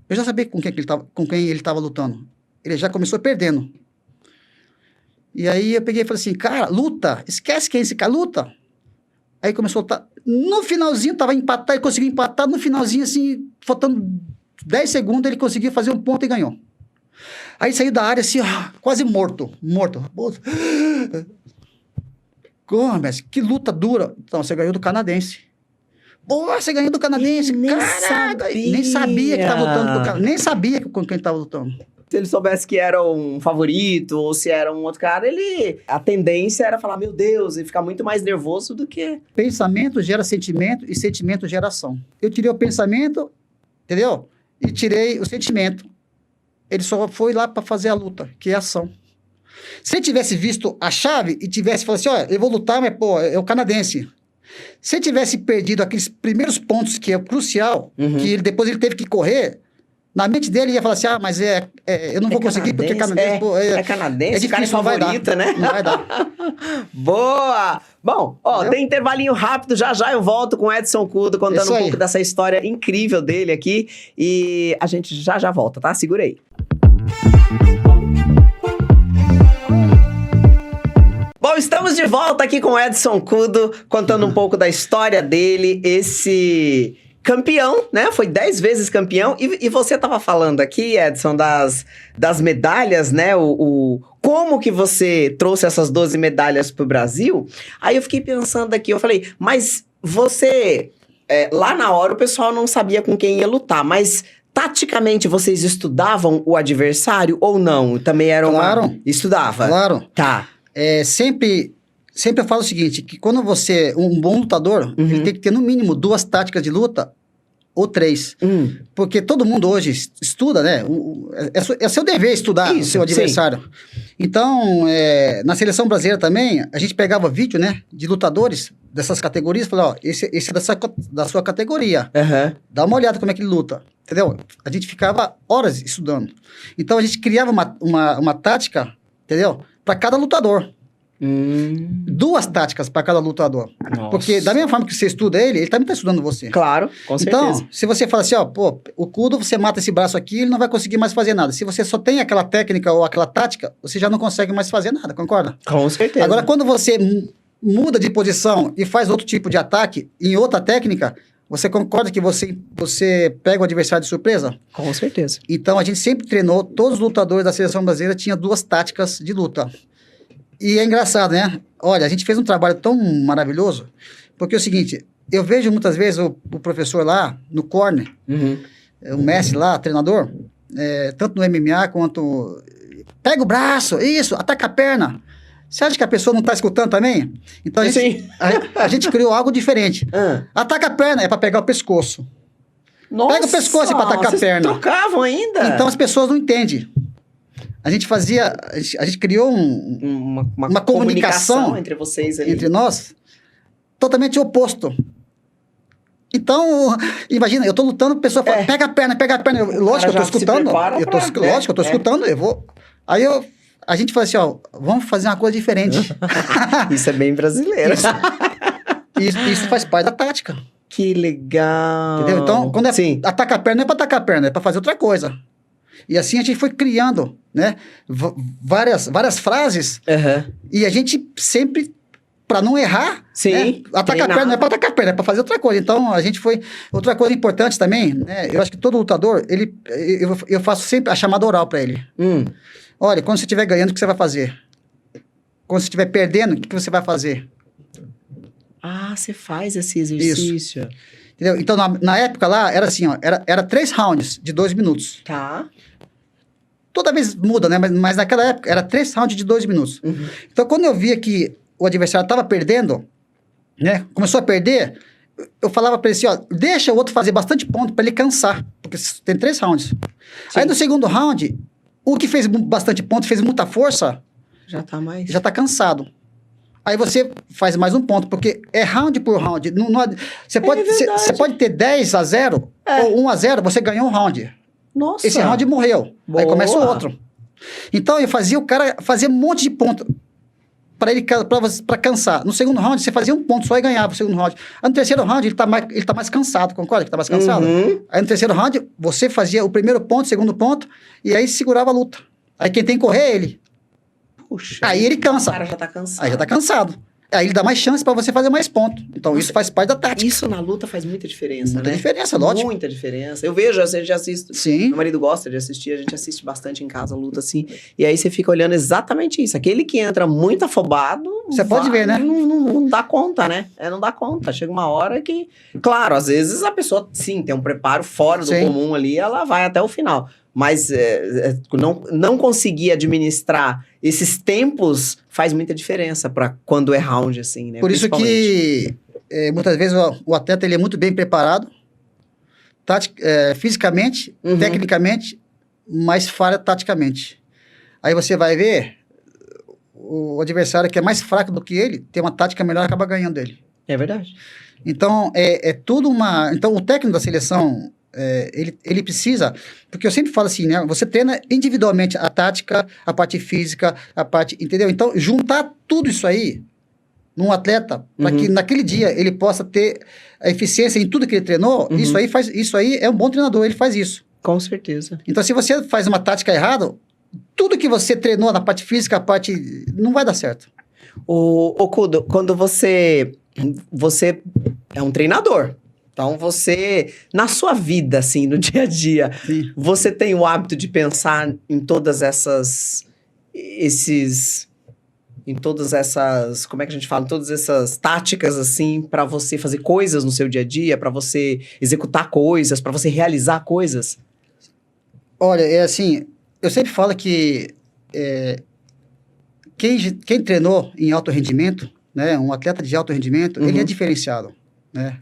Eu já sabia com quem ele estava lutando. Ele já começou perdendo. E aí, eu peguei e falei assim, cara, luta, esquece quem é esse cara, luta. Aí começou a lutar. No finalzinho, estava empatado, ele conseguiu empatar. No finalzinho, assim, faltando 10 segundos, ele conseguiu fazer um ponto e ganhou. Aí saiu da área assim, quase morto. Gomes, que luta dura. Então, você ganhou do canadense. Pô, você ganhou do canadense. Caraca, nem sabia que estava lutando com o cara. Nem sabia com quem estava lutando. Se ele soubesse que era um favorito ou se era um outro cara, a tendência era falar, meu Deus, e ficar muito mais nervoso do que... Pensamento gera sentimento e sentimento gera ação. Eu tirei o pensamento, entendeu? E tirei o sentimento. Ele só foi lá para fazer a luta, que é a ação. Se ele tivesse visto a chave e tivesse falado assim, olha, eu vou lutar, mas, pô, é o canadense. Se ele tivesse perdido aqueles primeiros pontos que é crucial, que depois ele teve que correr, na mente dele ia falar assim, mas eu não vou conseguir porque canadense... É canadense, é difícil, o cara é favorita, né? Não vai dar. Boa! Bom, tem intervalinho rápido, já eu volto com o Edson Cudo contando um pouco dessa história incrível dele aqui. E a gente já volta, tá? Segura aí. Bom, estamos de volta aqui com o Edson Cudo, contando um pouco da história dele, esse campeão, né? Foi 10 vezes campeão. E você estava falando aqui, Edson, das medalhas, né? Como que você trouxe essas 12 medalhas para o Brasil? Aí eu fiquei pensando aqui, eu falei, mas você... lá na hora o pessoal não sabia com quem ia lutar, mas... Taticamente, vocês estudavam o adversário ou não? Também era Claro. Estudava? Claro. Tá. Sempre eu falo o seguinte, que quando você... Um bom lutador, ele tem que ter no mínimo 2 táticas de luta ou 3. Porque todo mundo hoje estuda, né? É seu dever estudar o seu adversário. Sim. Então, na seleção brasileira também, a gente pegava vídeo, né? De lutadores dessas categorias e falava, esse é da sua categoria. Dá uma olhada como é que ele luta. Entendeu? A gente ficava horas estudando. Então, a gente criava uma tática, entendeu? Para cada lutador. 2 táticas para cada lutador. Nossa. Porque da mesma forma que você estuda ele também está estudando você. Claro, com certeza. Então, se você fala assim, o Cudo, você mata esse braço aqui, ele não vai conseguir mais fazer nada. Se você só tem aquela técnica ou aquela tática, você já não consegue mais fazer nada, concorda? Com certeza. Agora, quando você muda de posição e faz outro tipo de ataque em outra técnica, você concorda que você pega o adversário de surpresa? Com certeza. Então, a gente sempre treinou, todos os lutadores da seleção brasileira tinham 2 táticas de luta. E é engraçado, né? Olha, a gente fez um trabalho tão maravilhoso, porque é o seguinte, eu vejo muitas vezes o professor lá, no corner, o mestre lá, treinador, tanto no MMA quanto... Pega o braço, isso, ataca a perna. Você acha que a pessoa não está escutando também? Então, a gente criou algo diferente. Ataca a perna é para pegar o pescoço. Nossa, pega o pescoço para atacar a perna. Trocavam ainda? Então, as pessoas não entendem. A gente criou uma comunicação entre vocês ali. Entre nós, totalmente oposto. Então, imagina, eu tô lutando, a pessoa fala, pega a perna. Lógico, eu tô escutando. Lógico, eu tô escutando, eu vou... Aí a gente fala assim, vamos fazer uma coisa diferente. Isso é bem brasileiro. Isso faz parte da tática. Que legal. Entendeu? Então, quando ataca a perna, não é pra atacar a perna, é pra fazer outra coisa. E assim a gente foi criando, né, várias frases, e a gente sempre, para não errar, né, atacar a perna, não é para atacar a perna, é para fazer outra coisa. Então, a gente foi... Outra coisa importante também, né, eu acho que todo lutador, eu faço sempre a chamada oral para ele. Olha, quando você estiver ganhando, o que você vai fazer? Quando você estiver perdendo, o que você vai fazer? Ah, você faz esse exercício. Isso. Entendeu? Então, na época lá, era assim, era 3 rounds de 2 minutos. Tá. Toda vez muda, né? Mas naquela época, era 3 rounds de 2 minutos. Então, quando eu via que o adversário estava perdendo, né? Começou a perder, eu falava para ele assim, deixa o outro fazer bastante ponto para ele cansar. Porque tem 3 rounds. Sim. Aí, no segundo round, o que fez bastante ponto, fez muita força... Já tá cansado. Aí você faz mais um ponto, porque é round por round. Você pode ter 10-0 ou 1-0, você ganhou um round. Nossa. Esse round morreu. Boa. Aí começa o outro. Então, eu fazia o cara fazer um monte de ponto para cansar. No segundo round, você fazia um ponto só e ganhava o segundo round. Aí no terceiro round, ele tá mais cansado, concorda que tá mais cansado? Aí no terceiro round, você fazia o primeiro ponto, o segundo ponto, e aí segurava a luta. Aí quem tem que correr é ele. Puxa. Aí ele cansa. O cara já tá cansado. Aí já tá cansado. Aí ele dá mais chance pra você fazer mais pontos. Então, isso faz parte da tática. Isso na luta faz muita diferença, Muita diferença, lógico. Muita diferença. Eu vejo, às vezes, já assisto. Sim. Meu marido gosta de assistir, a gente assiste bastante em casa a luta, assim. E aí você fica olhando exatamente isso. Aquele que entra muito afobado... Você pode ver, né? Não dá conta, né? Não dá conta. Chega uma hora que... Claro, às vezes a pessoa, sim, tem um preparo fora do comum ali, ela vai até o final. Mas não conseguir administrar esses tempos faz muita diferença para quando é round, assim, né? Por isso que muitas vezes o atleta ele é muito bem preparado, fisicamente, tecnicamente, mas falha taticamente. Aí você vai ver o adversário que é mais fraco do que ele, tem uma tática melhor e acaba ganhando ele. É verdade. Então, é tudo uma... Então, o técnico da seleção, ele precisa... Porque eu sempre falo assim, né? Você treina individualmente a tática, a parte física, a parte... Entendeu? Então, juntar tudo isso aí num atleta, para que naquele dia ele possa ter a eficiência em tudo que ele treinou, isso aí é um bom treinador, ele faz isso. Com certeza. Então, se você faz uma tática errada, tudo que você treinou na parte física, a parte... não vai dar certo. O Kudo, quando você é um treinador, então você, na sua vida, assim, no dia a dia, Sim. você tem o hábito de pensar em todas como é que a gente fala? Em todas essas táticas, assim, para você fazer coisas no seu dia a dia, para você executar coisas, para você realizar coisas? Olha, é assim, eu sempre falo que quem treinou em alto rendimento, né, um atleta de alto rendimento, ele é diferenciado, né?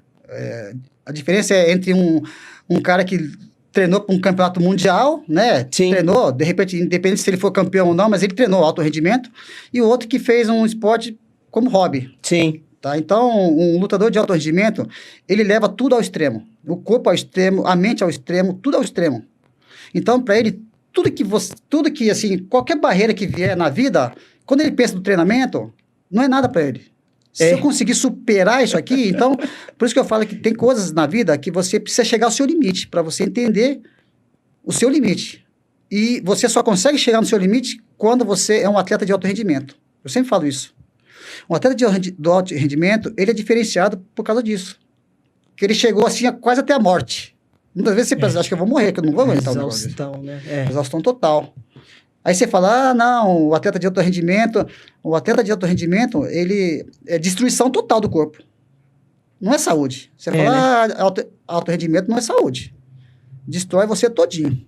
A diferença é entre um cara que treinou para um campeonato mundial, né? Sim. Treinou, de repente, independente se ele for campeão ou não, mas ele treinou alto rendimento, e o outro que fez um esporte como hobby. Sim. Tá? Então, um lutador de alto rendimento, ele leva tudo ao extremo. O corpo ao extremo, a mente ao extremo, tudo ao extremo. Então, para ele, tudo que, assim, qualquer barreira que vier na vida, quando ele pensa no treinamento, não é nada para ele. Se eu conseguir superar isso aqui, então, por isso que eu falo que tem coisas na vida que você precisa chegar ao seu limite, para você entender o seu limite. E você só consegue chegar no seu limite quando você é um atleta de alto rendimento. Eu sempre falo isso. Um atleta de alto rendimento, ele é diferenciado por causa disso. Que ele chegou assim quase até a morte. Muitas vezes você pensa, acho que eu vou morrer, que eu não vou aguentar o negócio. Exaustão, né? Exaustão total. Aí você fala, não, o atleta de alto rendimento, ele é destruição total do corpo. Não é saúde. Você fala, alto rendimento não é saúde. Destrói você todinho.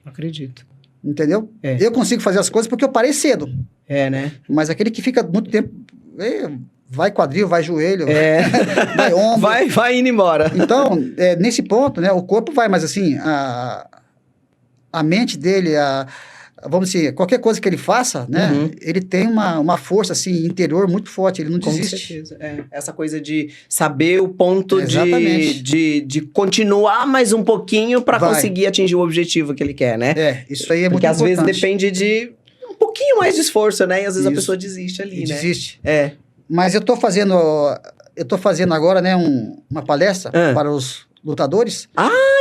Acredito. Entendeu? Eu consigo fazer as coisas porque eu parei cedo. Né? Mas aquele que fica muito tempo, vai quadril, vai joelho, vai ombro. Vai indo embora. Então, nesse ponto, né, o corpo vai, mas assim, a mente dele, vamos dizer, qualquer coisa que ele faça, né, ele tem uma força, assim, interior muito forte, ele não desiste. Com certeza, Essa coisa de saber o ponto Exatamente. de continuar mais um pouquinho para conseguir atingir o objetivo que ele quer, né? Isso aí é porque muito importante. Porque às vezes depende de um pouquinho mais de esforço, né? E às vezes a pessoa desiste ali, né? Desiste. Mas eu tô fazendo agora, né, uma palestra para os lutadores.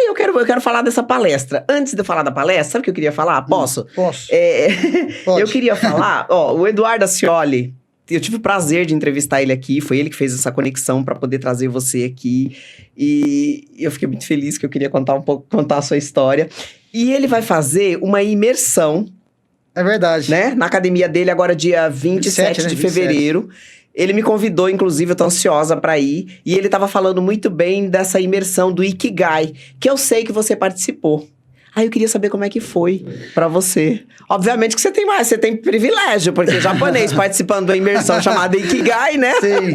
Eu quero falar dessa palestra. Antes de eu falar da palestra, sabe o que eu queria falar? Posso? Posso. Eu queria falar, o Eduardo Ascioli, eu tive o prazer de entrevistar ele aqui, foi ele que fez essa conexão para poder trazer você aqui, e eu fiquei muito feliz que eu queria contar a sua história. E ele vai fazer uma imersão. É verdade. Né? Na academia dele agora dia 27 de fevereiro. Ele me convidou, inclusive, eu tô ansiosa pra ir. E ele tava falando muito bem dessa imersão do Ikigai, que eu sei que você participou. Aí eu queria saber como é que foi pra você. Obviamente que você tem privilégio, porque japonês participando de uma imersão chamada Ikigai, né? Sim.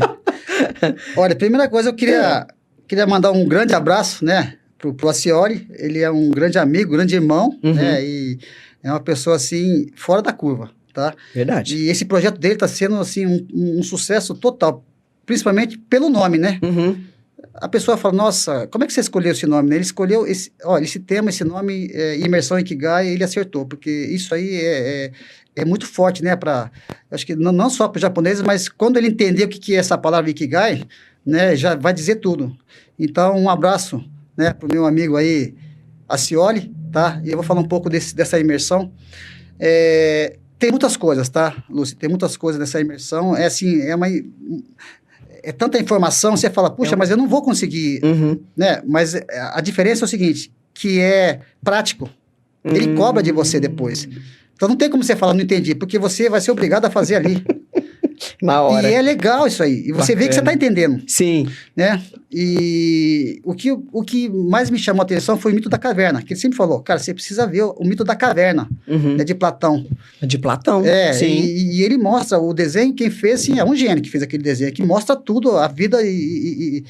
Olha, primeira coisa, eu queria mandar um grande abraço, né, pro Ascioli. Ele é um grande amigo, grande irmão, né, e é uma pessoa, assim, fora da curva. Tá? Verdade. E esse projeto dele está sendo assim, um sucesso total, principalmente pelo nome, né? A pessoa fala, nossa, como é que você escolheu esse nome? Né? Ele escolheu esse tema, esse nome, Imersão Ikigai, ele acertou, porque isso aí é muito forte, né? Acho que não só para os japoneses, mas quando ele entender o que é essa palavra Ikigai, né, já vai dizer tudo. Então, um abraço, né, para o meu amigo aí, Ascioli, tá? E eu vou falar um pouco dessa imersão. Tem muitas coisas, tá, Lúcia? Tem muitas coisas nessa imersão. É tanta informação, você fala, puxa, mas eu não vou conseguir, né? Mas a diferença é o seguinte, que é prático. Ele cobra de você depois. Então não tem como você falar, não entendi, porque você vai ser obrigado a fazer ali. Na hora. E é legal isso aí. E você vê que você está entendendo. Sim. Né? E o que mais me chamou a atenção foi o mito da caverna. Que ele sempre falou, cara, você precisa ver o mito da caverna, né, de Platão. De Platão, sim. E ele mostra o desenho, quem fez, sim, é um gênio que fez aquele desenho, que mostra tudo, a vida e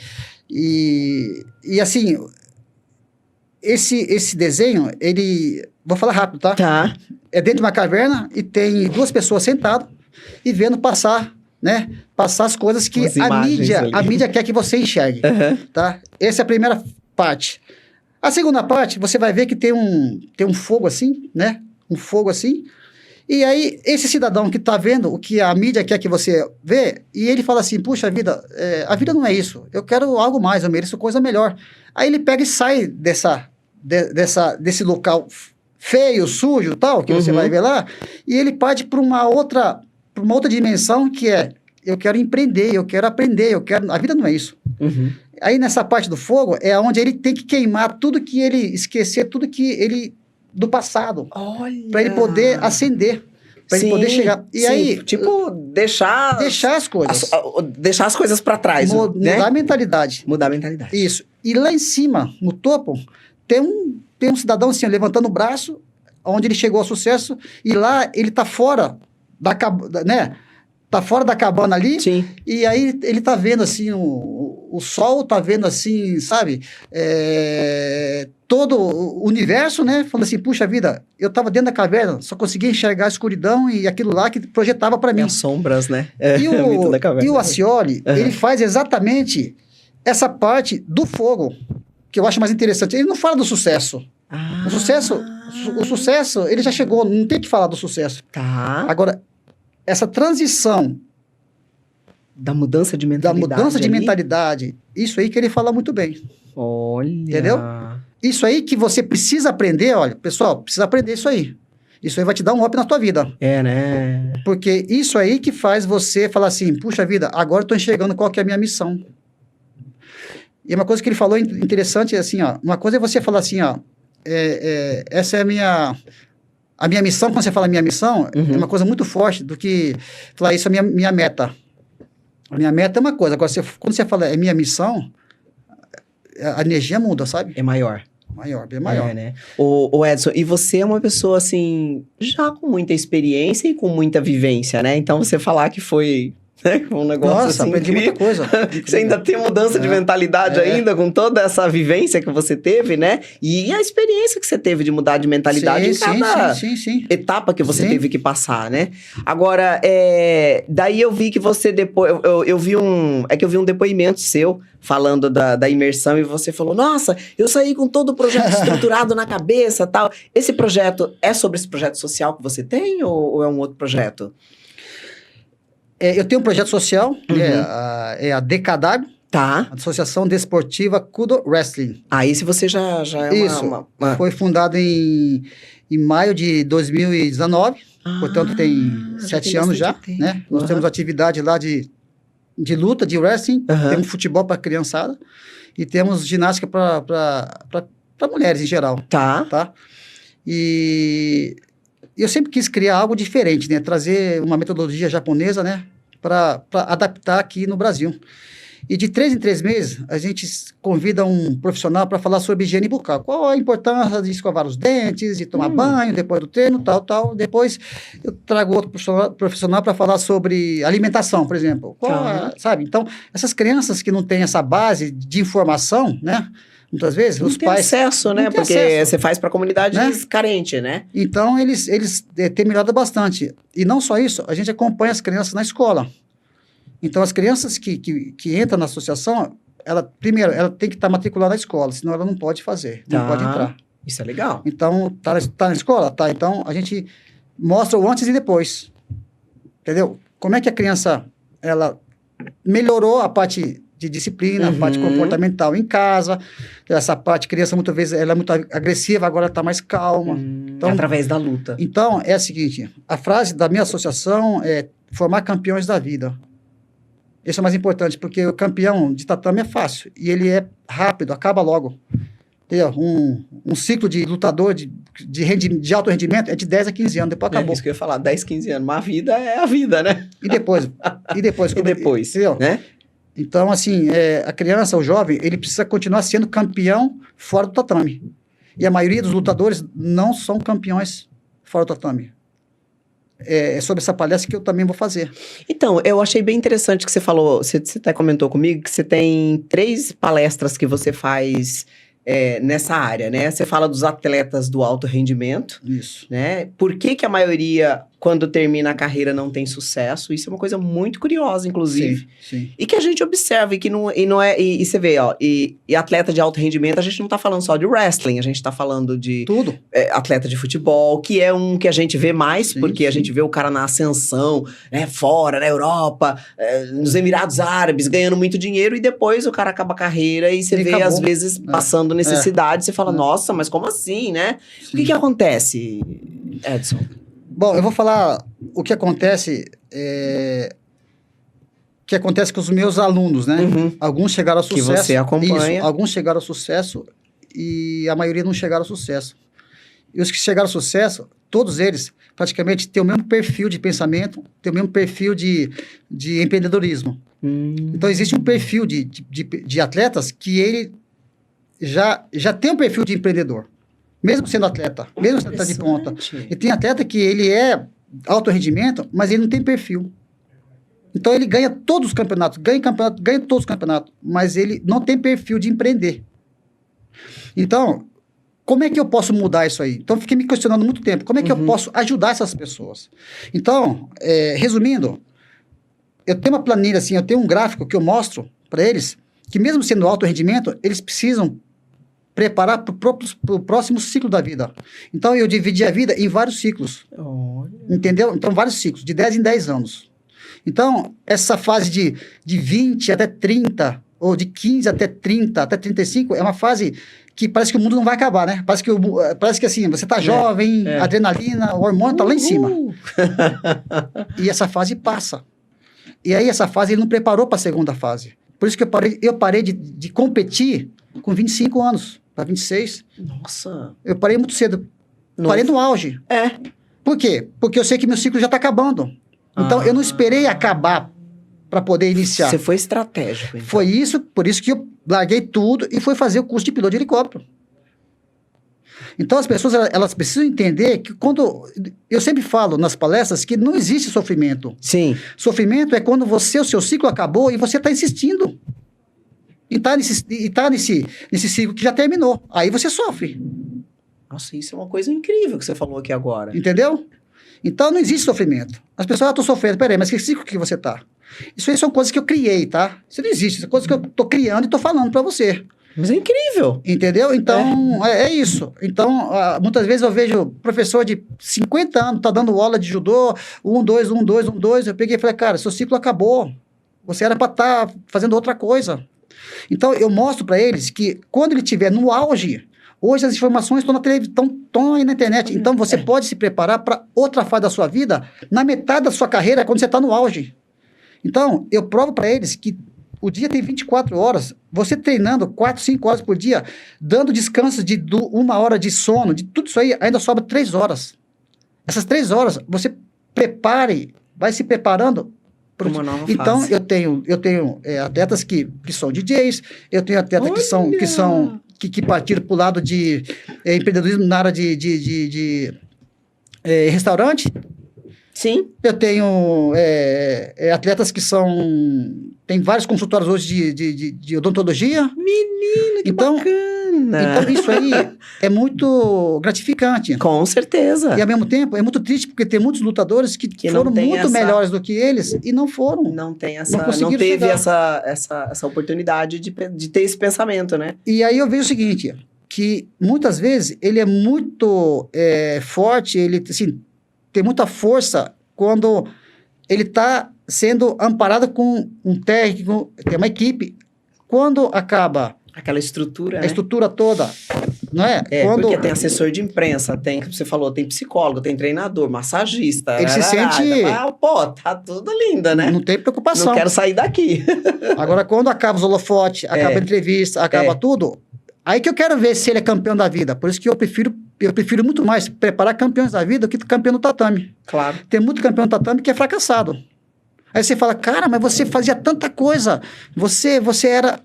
assim, esse desenho, vou falar rápido, tá? Tá. É dentro de uma caverna e tem duas pessoas sentadas e vendo passar né? Passar as coisas que As imagens ali. a mídia quer que você enxergue, tá? Essa é a primeira parte. A segunda parte, você vai ver que tem um fogo assim, né? Um fogo assim. E aí, esse cidadão que está vendo o que a mídia quer que você vê, e ele fala assim, puxa vida, a vida não é isso. Eu quero algo mais, eu mereço coisa melhor. Aí ele pega e sai desse local feio, sujo, tal, que você vai ver lá, e ele parte para uma outra dimensão que é, eu quero empreender, eu quero aprender, a vida não é isso. Aí nessa parte do fogo é onde ele tem que queimar tudo que ele esquecer, tudo que ele do passado, para ele poder ascender, para ele poder chegar. E aí, tipo, deixar as coisas, deixar as coisas para trás, né? Mudar a mentalidade. Mudar a mentalidade. Isso. E lá em cima, no topo, tem um cidadão assim, levantando o braço, onde ele chegou ao sucesso, e lá ele tá fora da cabana, né? Tá fora da cabana ali. Sim. E aí ele tá vendo assim o sol, tá vendo assim, sabe? Todo o universo, né? Falando assim, puxa vida, eu tava dentro da caverna, só conseguia enxergar a escuridão e aquilo lá que projetava para mim. As sombras, né? E o Acioli, ele faz exatamente essa parte do fogo, que eu acho mais interessante. Ele não fala do sucesso. O sucesso, ele já chegou, não tem que falar do sucesso. Tá. Agora, essa transição da mudança de mentalidade. Isso aí que ele fala muito bem. Olha. Entendeu? Isso aí que você precisa aprender, olha, pessoal, precisa aprender isso aí. Isso aí vai te dar um up na tua vida. Né? Porque isso aí que faz você falar assim, puxa vida, agora eu tô enxergando qual que é a minha missão. E uma coisa que ele falou interessante é assim, ó, uma coisa é você falar assim, ó, essa é a minha missão, quando você fala minha missão, é uma coisa muito forte do que falar isso é minha meta. A minha meta é uma coisa, agora quando você fala é minha missão, a energia muda, sabe? É maior. Bem maior. Né? O Edson, e você é uma pessoa, assim, já com muita experiência e com muita vivência, né? Então, você falar que foi... um negócio. Nossa, assim, aprendi muita coisa. Você ainda tem mudança de mentalidade ainda, com toda essa vivência que você teve, né? E a experiência que você teve de mudar de mentalidade em cada etapa que você teve que passar, né? Agora, daí eu vi que você depois... Eu vi um depoimento seu falando da imersão e você falou, nossa, eu saí com todo o projeto estruturado na cabeça, tal. Esse projeto é sobre esse projeto social que você tem ou é um outro projeto? Eu tenho um projeto social, é a DKW, tá. Associação Desportiva Kudo Wrestling. Esse você já é Isso, foi fundado em maio de 2019, portanto tem 7 anos já, né? Nós temos atividade lá de luta, de wrestling, temos futebol para criançada e temos ginástica para mulheres em geral. Tá? E eu sempre quis criar algo diferente, né? Trazer uma metodologia japonesa, né? Para adaptar aqui no Brasil. E de 3 em 3 meses, a gente convida um profissional para falar sobre higiene bucal. Qual a importância de escovar os dentes, de tomar banho depois do treino, tal. Depois eu trago outro profissional para falar sobre alimentação, por exemplo. Sabe? Então, essas crianças que não têm essa base de informação, né? Muitas vezes, os pais... acesso, né? Porque você faz para comunidades carentes, né? Então, eles têm melhorado bastante. E não só isso, a gente acompanha as crianças na escola. Então, as crianças que entram na associação, ela tem que estar matriculada na escola, senão ela não pode fazer, não pode entrar. Isso é legal. Então, tá na escola? Tá. Então, a gente mostra o antes e depois. Entendeu? Como é que a criança, ela melhorou a parte de disciplina, a parte comportamental em casa, essa parte, criança muitas vezes, ela é muito agressiva, agora está mais calma. Então, através da luta. Então, é a seguinte, a frase da minha associação é formar campeões da vida. Isso é mais importante, porque o campeão de tatame é fácil, e ele é rápido, acaba logo. Entendeu? Um ciclo de lutador de alto rendimento é de 10 a 15 anos, depois acabou. É isso que eu ia falar, 10, 15 anos, mas a vida é a vida, né? E depois? E depois, entendeu? Né? Então, assim, a criança, o jovem, ele precisa continuar sendo campeão fora do tatame. E a maioria dos lutadores não são campeões fora do tatame. É sobre essa palestra que eu também vou fazer. Então, eu achei bem interessante que você falou, você até comentou comigo, que você tem 3 palestras que você faz nessa área, né? Você fala dos atletas do alto rendimento. Isso. Né? Por que a maioria quando termina a carreira não tem sucesso. Isso é uma coisa muito curiosa, inclusive. Sim. E que a gente observa, e você vê, ó, e atleta de alto rendimento, a gente não tá falando só de wrestling, a gente tá falando de Tudo. atleta de futebol, que é um que a gente vê mais, Sim, porque a sim. gente vê o cara na ascensão, né, fora, na Europa, nos Emirados Árabes, ganhando muito dinheiro, e depois o cara acaba a carreira e você Ele vê, acabou. às vezes, passando necessidade, você fala, É. nossa, mas como assim, né? Sim. O que acontece, Edson? Bom, eu vou falar o que acontece, com os meus alunos, né? Uhum. Alguns chegaram ao Que sucesso. você acompanha. Isso, alguns chegaram ao sucesso e a maioria não chegaram ao sucesso. E os que chegaram ao sucesso, todos eles, praticamente, têm o mesmo perfil de pensamento, têm o mesmo perfil de empreendedorismo. Então, existe um perfil de atletas que ele já tem um perfil de empreendedor, mesmo sendo atleta de ponta. E tem atleta que ele é alto rendimento, mas ele não tem perfil. Então, ele ganha todos os campeonatos, ganha todos os campeonatos, mas ele não tem perfil de empreender. Então, como é que eu posso mudar isso aí? Então, fiquei me questionando muito tempo. Como é que eu posso ajudar essas pessoas? Então, resumindo, eu tenho uma planilha, assim, eu tenho um gráfico que eu mostro para eles, que mesmo sendo alto rendimento, eles precisam preparar para o próximo ciclo da vida. Então, eu dividi a vida em vários ciclos. Entendeu? Então, vários ciclos, de 10 em 10 anos. Então, essa fase de 20 até 30, ou de 15 até 30, até 35, é uma fase que parece que o mundo não vai acabar, né? Parece que assim, você tá jovem, adrenalina, o hormônio tá lá em cima. E essa fase passa. E aí, essa fase, ele não preparou para a segunda fase. Por isso que eu parei de competir com 25 anos, para 26. Nossa. Eu parei muito cedo. Novo. Parei no auge. Por quê? Porque eu sei que meu ciclo já está acabando. Então, eu não esperei acabar para poder iniciar. Você foi estratégico, então. Foi isso, por isso que eu larguei tudo e fui fazer o curso de piloto de helicóptero. Então, as pessoas, elas precisam entender que quando... Eu sempre falo nas palestras que não existe sofrimento. Sim. Sofrimento é quando o seu ciclo acabou e você está insistindo. E está nesse ciclo que já terminou. Aí você sofre. Nossa, isso é uma coisa incrível que você falou aqui agora. Entendeu? Então, não existe sofrimento. As pessoas, estou sofrendo. Peraí, mas que ciclo que você está? Isso aí são coisas que eu criei, tá? Isso não existe. São coisas que eu estou criando e estou falando para você. Mas é incrível. Entendeu? Então, é isso. Então, muitas vezes eu vejo professor de 50 anos, tá dando aula de judô, 1, 2, 1, 2, 1, 2. Eu peguei e falei, cara, seu ciclo acabou. Você era para estar fazendo outra coisa. Então, eu mostro para eles que quando ele estiver no auge, hoje as informações estão na televisão, estão aí na internet. Então, você pode se preparar para outra fase da sua vida, na metade da sua carreira, quando você está no auge. Então, eu provo para eles que o dia tem 24 horas, você treinando 4, 5 horas por dia, dando descanso de 1 hora de sono, de tudo isso aí, ainda sobra 3 horas. Essas 3 horas, você vai se preparando para uma nova então, fase. eu tenho atletas que são DJs, eu tenho atletas que partiram para o lado de empreendedorismo na área de restaurante. Sim. Eu tenho atletas que tem vários consultórios hoje de odontologia. Menino, que bacana! Então, isso aí é muito gratificante. Com certeza. E, ao mesmo tempo, é muito triste, porque tem muitos lutadores que foram muito melhores do que eles e não foram. Não teve chegar. essa oportunidade de ter esse pensamento, né? E aí eu vejo o seguinte, que muitas vezes ele é muito forte, ele, assim, tem muita força quando ele está sendo amparado com um técnico, tem uma equipe. Quando acaba aquela estrutura, a estrutura toda, não é? Porque tem assessor de imprensa, tem, como você falou, tem psicólogo, tem treinador, massagista. Ele se sente... tá tudo lindo, né? Não tem preocupação. Não quero sair daqui. Agora, quando acaba os holofotes, acaba a entrevista, acaba tudo, aí que eu quero ver se ele é campeão da vida. Por isso que eu prefiro muito mais preparar campeões da vida do que campeão do tatame. Claro. Tem muito campeão do tatame que é fracassado. Aí você fala, cara, mas você fazia tanta coisa. Você era...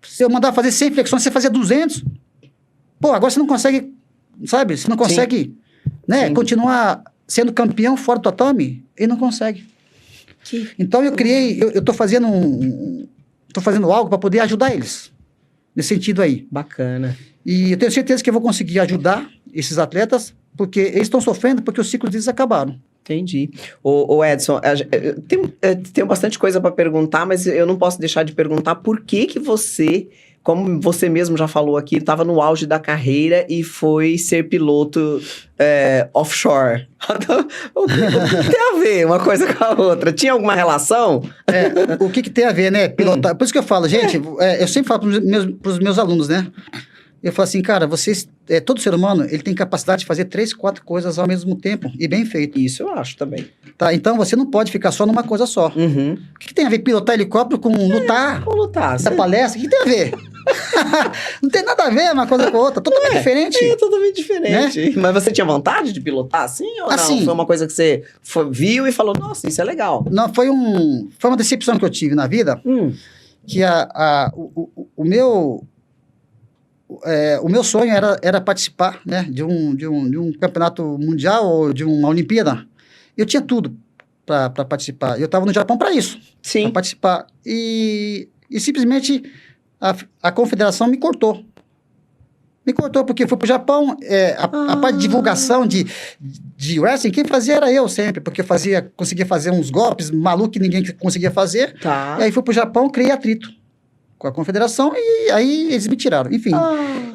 Se eu mandar fazer 100 flexões, você fazia 200. Pô, agora você não consegue, sabe? Você não consegue, né, continuar sendo campeão fora do tatame. E não consegue. Então, eu estou fazendo algo para poder ajudar eles. Nesse sentido aí. Bacana. E eu tenho certeza que eu vou conseguir ajudar esses atletas, porque eles estão sofrendo porque os ciclos deles acabaram. Entendi. Ô Edson, tenho bastante coisa para perguntar, mas eu não posso deixar de perguntar por que você, como você mesmo já falou aqui, estava no auge da carreira e foi ser piloto offshore. O que tem a ver uma coisa com a outra? Tinha alguma relação? O que tem a ver, né? Pilotar. Por isso que eu falo, gente, eu sempre falo para os meus alunos, né? Eu falo assim, cara, todo ser humano, ele tem capacidade de fazer 3, 4 coisas ao mesmo tempo, e bem feito. Isso eu acho também. Tá, então você não pode ficar só numa coisa só. Uhum. O que tem a ver pilotar helicóptero com lutar? Com lutar. Essa palestra, o que tem a ver? Não tem nada a ver uma coisa com a outra, totalmente diferente. É totalmente diferente. Né? Mas você tinha vontade de pilotar assim ou assim, não? Foi uma coisa que você viu e falou, nossa, isso é legal. Não, foi uma decepção que eu tive na vida, que o meu sonho era participar, né, de um campeonato mundial ou de uma Olimpíada. Eu tinha tudo para participar. Eu estava no Japão para isso, para participar. E simplesmente a confederação me cortou. Me cortou porque eu fui para o Japão. A parte de divulgação de wrestling, quem fazia era eu sempre, porque eu conseguia fazer uns golpes malucos que ninguém conseguia fazer. Tá. E aí fui para o Japão, criei atrito com a confederação e aí eles me tiraram, enfim.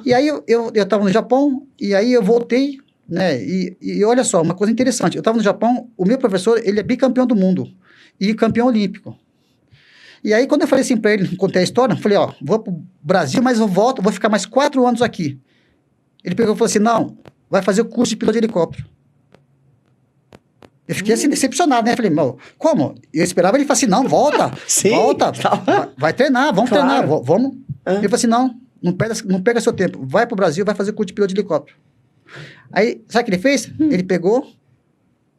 E aí eu estava no Japão e aí eu voltei, né, e olha só, uma coisa interessante, eu estava no Japão, o meu professor, ele é bicampeão do mundo e campeão olímpico. E aí quando eu falei assim para ele, contei a história, eu falei, vou pro Brasil, mas eu volto, vou ficar mais 4 anos aqui. Ele pegou e falou assim, não, vai fazer o curso de piloto de helicóptero. Eu fiquei assim, decepcionado, né? Falei, como? Eu esperava ele falar assim, não, volta, volta, vai treinar, vamos treinar, vamos. Ele falou assim, não pega seu tempo, vai pro Brasil, vai fazer curso de piloto de helicóptero. Aí, sabe o que ele fez? Ele pegou,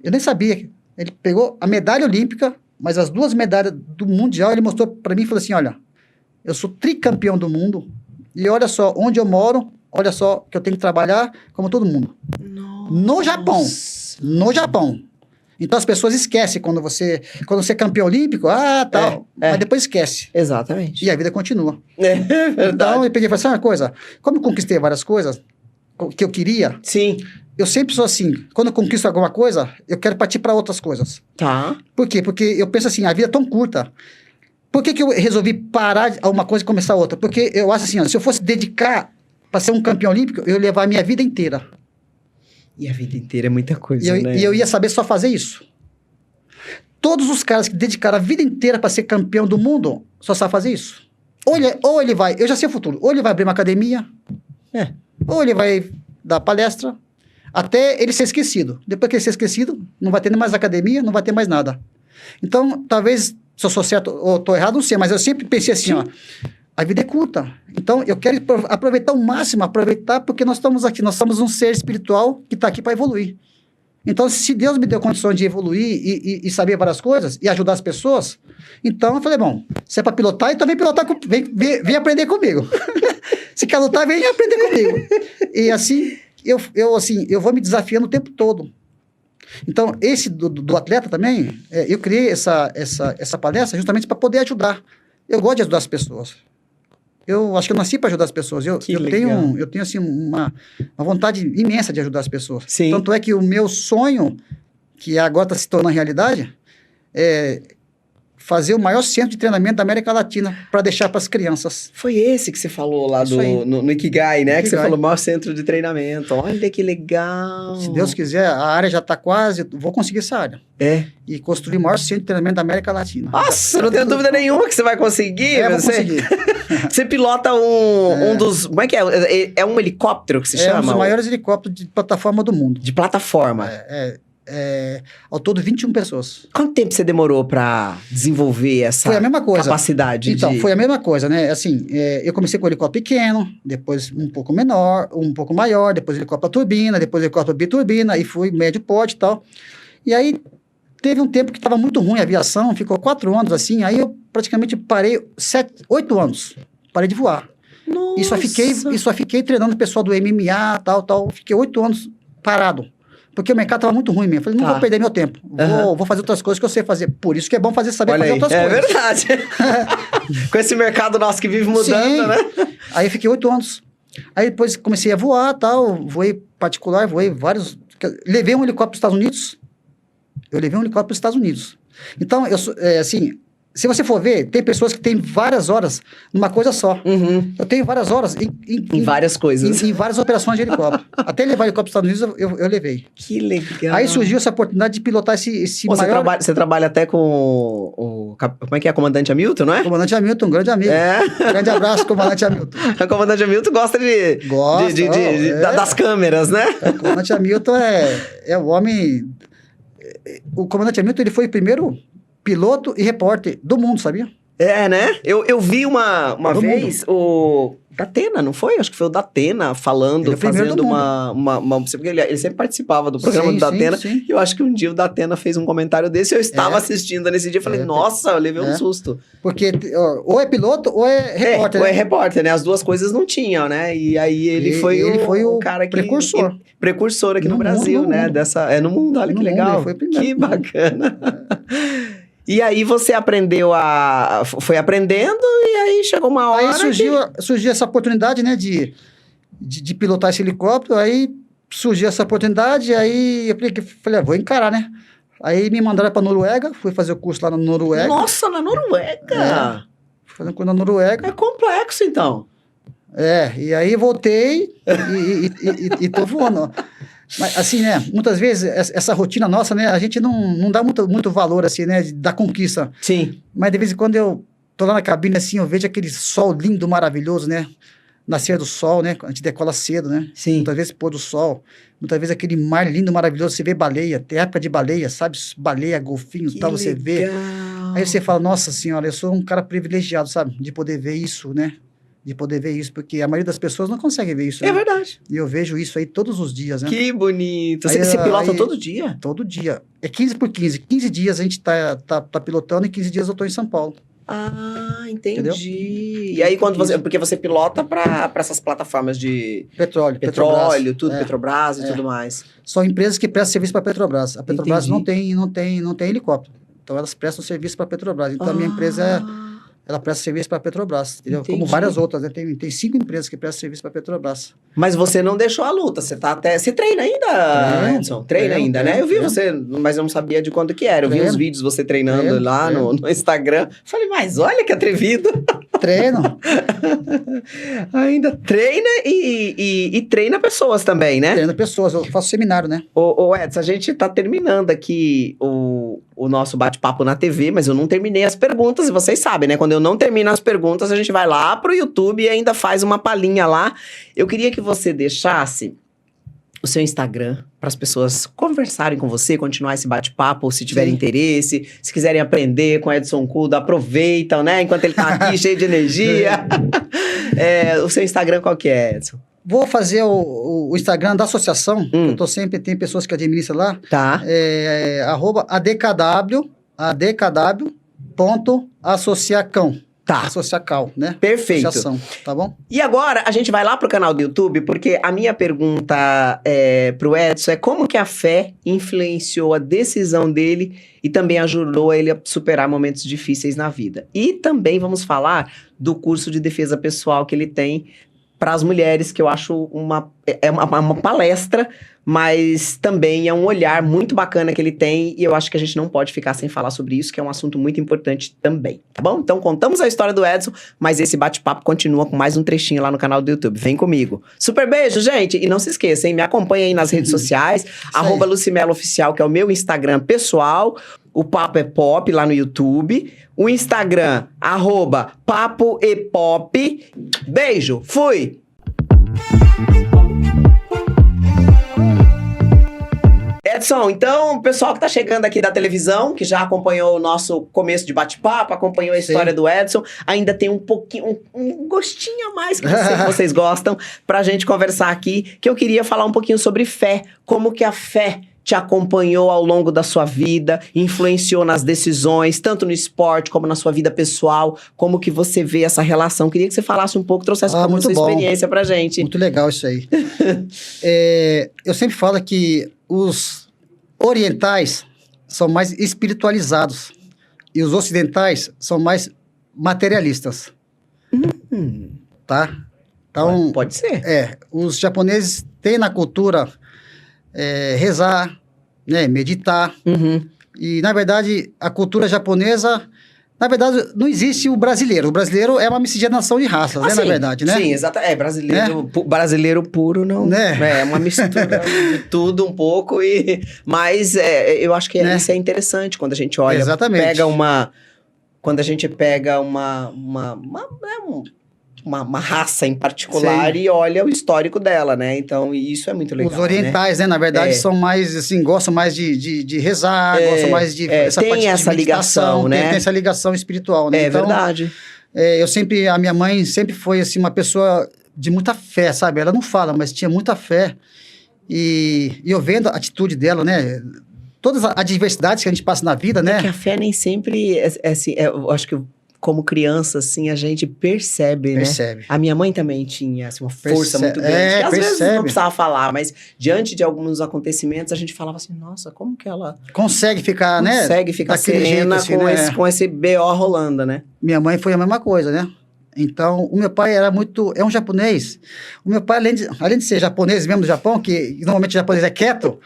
eu nem sabia, ele pegou a medalha olímpica, mas as 2 medalhas do Mundial, ele mostrou para mim e falou assim, olha, eu sou tricampeão do mundo, e olha só, onde eu moro, olha só que eu tenho que trabalhar como todo mundo. Nossa. No Japão. Então as pessoas esquecem quando você é campeão olímpico, tal, mas depois esquece. Exatamente. E a vida continua. É verdade. Então eu peguei e falei assim, uma coisa, como eu conquistei várias coisas que eu queria, sim, eu sempre sou assim, quando eu conquisto alguma coisa, eu quero partir para outras coisas. Tá. Por quê? Porque eu penso assim, a vida é tão curta. Por que eu resolvi parar uma coisa e começar outra? Porque eu acho assim, se eu fosse dedicar para ser um campeão olímpico, eu ia levar a minha vida inteira. E a vida inteira é muita coisa, né? E eu ia saber só fazer isso. Todos os caras que dedicaram a vida inteira para ser campeão do mundo, só sabem fazer isso. Ou ele vai, eu já sei o futuro, ou ele vai abrir uma academia, ou ele vai dar palestra, até ele ser esquecido. Depois que ele ser esquecido, não vai ter mais academia, não vai ter mais nada. Então, talvez, se eu sou certo ou estou errado, não sei, mas eu sempre pensei assim, a vida é curta. Então, eu quero aproveitar o máximo, aproveitar porque nós estamos aqui, nós somos um ser espiritual que está aqui para evoluir. Então, se Deus me deu condições de evoluir e saber várias coisas e ajudar as pessoas, então eu falei, bom, se é para pilotar, então vem pilotar, vem aprender comigo. Se quer lutar, vem aprender comigo. E assim, eu vou me desafiando o tempo todo. Então, esse do atleta também, eu criei essa palestra justamente para poder ajudar. Eu gosto de ajudar as pessoas. Eu acho que eu nasci para ajudar as pessoas. Eu tenho assim, uma vontade imensa de ajudar as pessoas. Sim. Tanto é que o meu sonho, que agora está se tornando realidade, é fazer o maior centro de treinamento da América Latina para deixar para as crianças. Foi esse que você falou lá no Ikigai, né? Que você falou, maior centro de treinamento. Olha que legal. Se Deus quiser, a área já está quase... Vou conseguir essa área. E construir o maior centro de treinamento da América Latina. Nossa, não tenho dúvida nenhuma que você vai conseguir. Vou conseguir. Você pilota um dos... Como é que é? É um helicóptero que se chama? É um dos maiores helicópteros de plataforma do mundo. De plataforma. Ao todo, 21 pessoas. Quanto tempo você demorou para desenvolver essa foi a mesma coisa. Capacidade? Então, foi a mesma coisa, né? Assim, eu comecei com um helicóptero pequeno, depois um pouco menor, um pouco maior, depois helicóptero turbina, depois helicóptero biturbina, e fui médio porte e tal. E aí, teve um tempo que estava muito ruim a aviação, ficou 4 anos assim, aí eu praticamente parei 8 anos, parei de voar. Nossa. E só fiquei treinando o pessoal do MMA, tal, fiquei 8 anos parado. Porque o mercado estava muito ruim mesmo. Falei, não vou perder meu tempo. Vou fazer outras coisas que eu sei fazer. Por isso que é bom saber fazer outras coisas. É verdade. Com esse mercado nosso que vive mudando, né? Aí eu fiquei 8 anos. Aí depois comecei a voar, tal. Voei particular, voei vários... Levei um helicóptero para os Estados Unidos. Eu levei um helicóptero para os Estados Unidos. Então, assim, se você for ver, tem pessoas que têm várias horas numa coisa só. Eu tenho várias horas em várias coisas. Em várias operações de helicóptero. Até levar helicóptero para os Estados Unidos, eu levei. Que legal. Aí surgiu essa oportunidade de pilotar esse Pô, maior... Você trabalha até com como é que é? Comandante Hamilton, não é? Comandante Hamilton, um grande amigo. Grande abraço, Comandante Hamilton. O Comandante Hamilton gosta das câmeras, né? O Comandante Hamilton é o homem... O Comandante Hamilton, ele foi o primeiro piloto e repórter do mundo, sabia? É, né? Eu vi uma vez o Datena, não foi? Acho que foi o Datena falando, fazendo porque ele sempre participava do programa do Datena. Sim. E eu acho que um dia o Datena fez um comentário desse, eu estava assistindo nesse dia, falei, nossa, eu levei um susto. Porque ou é piloto ou é repórter. Ou é repórter, né? As duas coisas não tinham, né? E aí ele foi o cara que... Precursor aqui no Brasil, mundo, né? No mundo, olha que legal. Foi o primeiro. Que bacana. E aí você foi aprendendo e aí chegou uma hora... Aí surgiu essa oportunidade, né, de pilotar esse helicóptero, aí surgiu essa oportunidade, aí eu falei, vou encarar, né? Aí me mandaram para Noruega, fui fazer o curso lá na Noruega. Nossa, na Noruega? Fui fazer o curso na Noruega. É complexo, então. E aí voltei e tô voando. Mas, assim, né, muitas vezes, essa rotina nossa, né, a gente não dá muito valor, assim, né, da conquista. Sim. Mas, de vez em quando, eu tô lá na cabine, assim, eu vejo aquele sol lindo, maravilhoso, né, nascer do sol, né, a gente decola cedo, né. Sim. Muitas vezes pôr do sol, muitas vezes aquele mar lindo, maravilhoso, você vê baleia, tem época de baleia, sabe, baleia, golfinhos e tal, você vê. Aí você fala, nossa senhora, eu sou um cara privilegiado, sabe, de poder ver isso, né. De poder ver isso, porque a maioria das pessoas não consegue ver isso. É, né? Verdade. E eu vejo isso aí todos os dias, né? Que bonito. Você pilota todo dia? Todo dia. É 15 por 15. 15 dias a gente tá pilotando e 15 dias eu tô em São Paulo. Ah, entendi. Entendeu? E aí porque você pilota para essas plataformas de petróleo, tudo, Petrobras e tudo mais. São empresas que prestam serviço para a Petrobras. A Petrobras não tem helicóptero. Então elas prestam serviço para a Petrobras. Então a minha empresa ela presta serviço para a Petrobras, entendeu? Entendi. Como várias outras, né? Tem 5 empresas que prestam serviço para a Petrobras. Mas você não deixou a luta, você treina ainda, Edson? Treina ainda, né? Eu vi você, mas eu não sabia de quando que era. Eu vi uns vídeos você treinando lá no Instagram. Falei, mas olha que atrevido. Treino. Ainda treina e treina pessoas também, né? Treino pessoas, eu faço seminário, né? Ô Edson, a gente tá terminando aqui o nosso bate-papo na TV, mas eu não terminei as perguntas, e vocês sabem, né? Quando eu não termino as perguntas, a gente vai lá pro YouTube e ainda faz uma palhinha lá. Eu queria que você deixasse o seu Instagram para as pessoas conversarem com você, continuar esse bate-papo, se tiverem interesse, se quiserem aprender com Edson Kudo, aproveitam, né? Enquanto ele tá aqui cheio de energia. O seu Instagram qual que é, Edson? Vou fazer o Instagram da associação, que eu tô sempre, tem pessoas que administram lá. Tá. @adkw.associacão. Tá. Associacal, né? Perfeito. Associação, tá bom? E agora, a gente vai lá pro canal do YouTube, porque a minha pergunta pro Edson é como que a fé influenciou a decisão dele e também ajudou ele a superar momentos difíceis na vida. E também vamos falar do curso de defesa pessoal que ele tem para as mulheres, que eu acho uma palestra, mas também é um olhar muito bacana que ele tem, e eu acho que a gente não pode ficar sem falar sobre isso, que é um assunto muito importante também, tá bom? Então contamos a história do Edson, mas esse bate-papo continua com mais um trechinho lá no canal do YouTube. Vem comigo. Super beijo, gente! E não se esqueça, hein? Me acompanha aí nas redes sociais, @LucimeloOficial, que é o meu Instagram pessoal. O Papo é Pop lá no YouTube. O Instagram, @PapoEPop. Beijo, fui! Edson, então, o pessoal que tá chegando aqui da televisão, que já acompanhou o nosso começo de bate-papo, acompanhou a história do Edson, ainda tem um pouquinho, um gostinho a mais que vocês gostam, pra gente conversar aqui, que eu queria falar um pouquinho sobre fé, como que a fé te acompanhou ao longo da sua vida, influenciou nas decisões, tanto no esporte como na sua vida pessoal, como que você vê essa relação. Queria que você falasse um pouco, trouxesse como sua experiência pra gente. Muito legal isso aí. Eu sempre falo que os orientais são mais espiritualizados e os ocidentais são mais materialistas. Tá? Então, pode ser. Os japoneses têm na cultura rezar, né, meditar. E, na verdade, a cultura japonesa... Na verdade, não existe o brasileiro. O brasileiro é uma miscigenação de raças, né? Na verdade, né? Sim, exato. Brasileiro, brasileiro puro não... Né? É uma mistura de tudo um pouco. Mas eu acho que isso é interessante quando a gente olha... Exatamente. Quando a gente pega uma raça em particular Sim. e olha o histórico dela, né? Então, isso é muito legal, os orientais, né? Na verdade, são mais, assim, gostam mais de rezar, gostam mais de essa tem parte essa de ligação, né? Tem essa ligação espiritual, né? Então, verdade. A minha mãe sempre foi, assim, uma pessoa de muita fé, sabe? Ela não fala, mas tinha muita fé. E eu vendo a atitude dela, né? Todas as adversidades que a gente passa na vida, né? É que a fé nem sempre assim, eu acho que como criança, assim, a gente percebe, né? A minha mãe também tinha assim, uma força muito grande. Que às vezes não precisava falar, mas diante de alguns acontecimentos, a gente falava assim, nossa, como que ela... Consegue ficar, né? Consegue ficar serena assim, com esse BO rolando, né? Minha mãe foi a mesma coisa, né? Então, o meu pai é um japonês. O meu pai, além de ser japonês mesmo do Japão, que normalmente o japonês é quieto,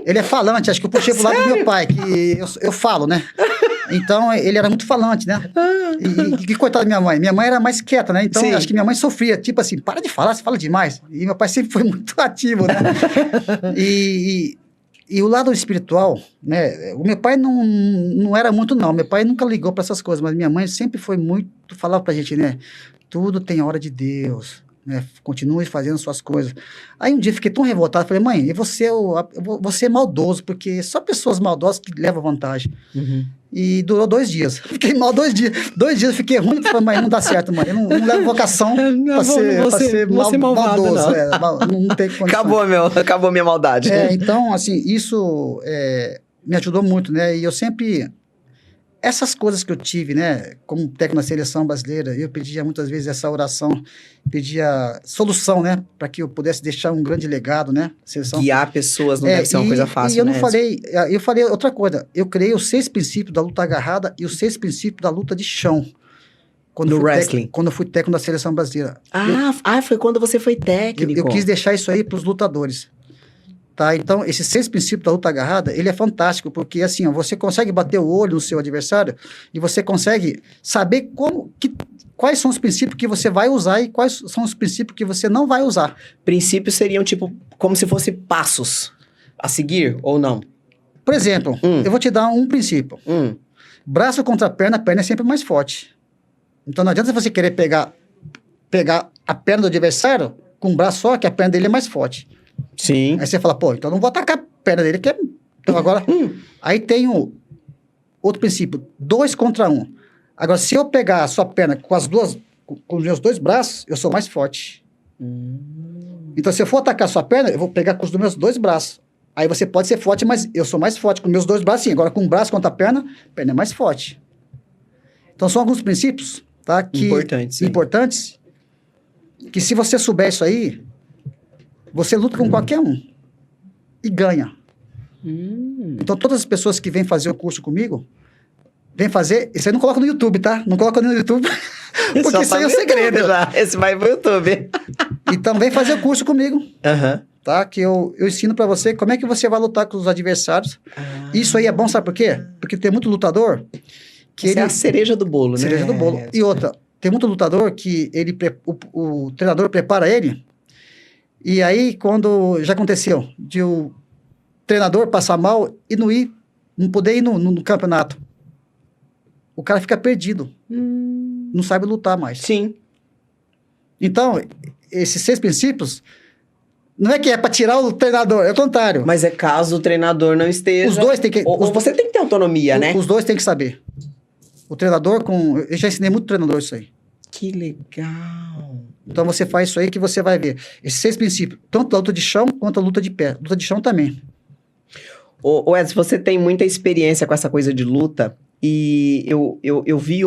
ele é falante. Acho que eu puxei pro lado do meu pai, que eu falo, né? Então, ele era muito falante, né? E que coitada da minha mãe. Minha mãe era mais quieta, né? Então, acho que minha mãe sofria, tipo assim, para de falar, você fala demais. E meu pai sempre foi muito ativo, né? E o lado espiritual, né? O meu pai não era muito, não. Meu pai nunca ligou para essas coisas, mas minha mãe sempre foi muito... Falava pra gente, né? Tudo tem hora de Deus, né? Continue fazendo suas coisas. Aí um dia eu fiquei tão revoltado, falei, mãe, e você é maldoso, porque só pessoas maldosas que levam vantagem. Uhum. E durou 2 dias. Fiquei mal 2 dias. 2 dias eu fiquei ruim. Falei, mãe, não dá certo, mãe. Eu não levo vocação pra ser maldoso. Não tem condição. Acabou minha maldade. Então, assim, isso me ajudou muito, né? E eu sempre... Essas coisas que eu tive, né? Como técnico na seleção brasileira, eu pedia muitas vezes essa oração, pedia solução, né? Para que eu pudesse deixar um grande legado, né? Seleção. Guiar pessoas não deve ser uma coisa fácil, e eu não falei... Eu falei outra coisa. Eu criei os 6 princípios da luta agarrada e os 6 princípios da luta de chão. No wrestling? Quando eu fui técnico da seleção brasileira. Foi quando você foi técnico. Eu quis deixar isso aí para os lutadores. Tá? Então, esses 6 princípios da luta agarrada, ele é fantástico, porque assim, ó, você consegue bater o olho no seu adversário e você consegue saber quais são os princípios que você vai usar e quais são os princípios que você não vai usar. Princípios seriam, tipo, como se fossem passos a seguir ou não? Por exemplo, eu vou te dar um princípio. Braço contra perna, a perna é sempre mais forte. Então, não adianta você querer pegar a perna do adversário com um braço só, que a perna dele é mais forte. Sim. Aí você fala, pô, então não vou atacar a perna dele, que é... Então agora... Aí tem outro princípio, 2 contra 1. Agora, se eu pegar a sua perna com os meus 2 braços, eu sou mais forte. Então, se eu for atacar a sua perna, eu vou pegar com os meus 2 braços. Aí você pode ser forte, mas eu sou mais forte com meus 2 braços, sim. Agora, com um braço contra a perna é mais forte. Então, são alguns princípios, tá? Importantes, que se você souber isso aí, você luta com qualquer um e ganha. Então, todas as pessoas que vêm fazer o curso comigo, vêm fazer... Isso aí não coloca no YouTube, tá? Não coloca no YouTube, porque isso aí é o segredo. Esse vai pro YouTube. Então, vem fazer o curso comigo, tá? Que eu ensino pra você como é que você vai lutar com os adversários. Isso aí é bom, sabe por quê? Porque tem muito lutador... É a cereja do bolo, né? Cereja do bolo. E outra, tem muito lutador que o treinador prepara ele... E aí, quando já aconteceu de o treinador passar mal e não poder ir no campeonato, o cara fica perdido. Não sabe lutar mais. Sim. Então, esses 6 princípios, não é que é para tirar o treinador, é o contrário. Mas é caso o treinador não esteja... Os dois têm que... você tem que ter autonomia, né? Os dois têm que saber. O treinador eu já ensinei muito treinador isso aí. Que legal. Então, você faz isso aí que você vai ver. Esses 6 princípios, tanto da luta de chão quanto a luta de pé. Luta de chão também. Ô Edson, você tem muita experiência com essa coisa de luta e eu vi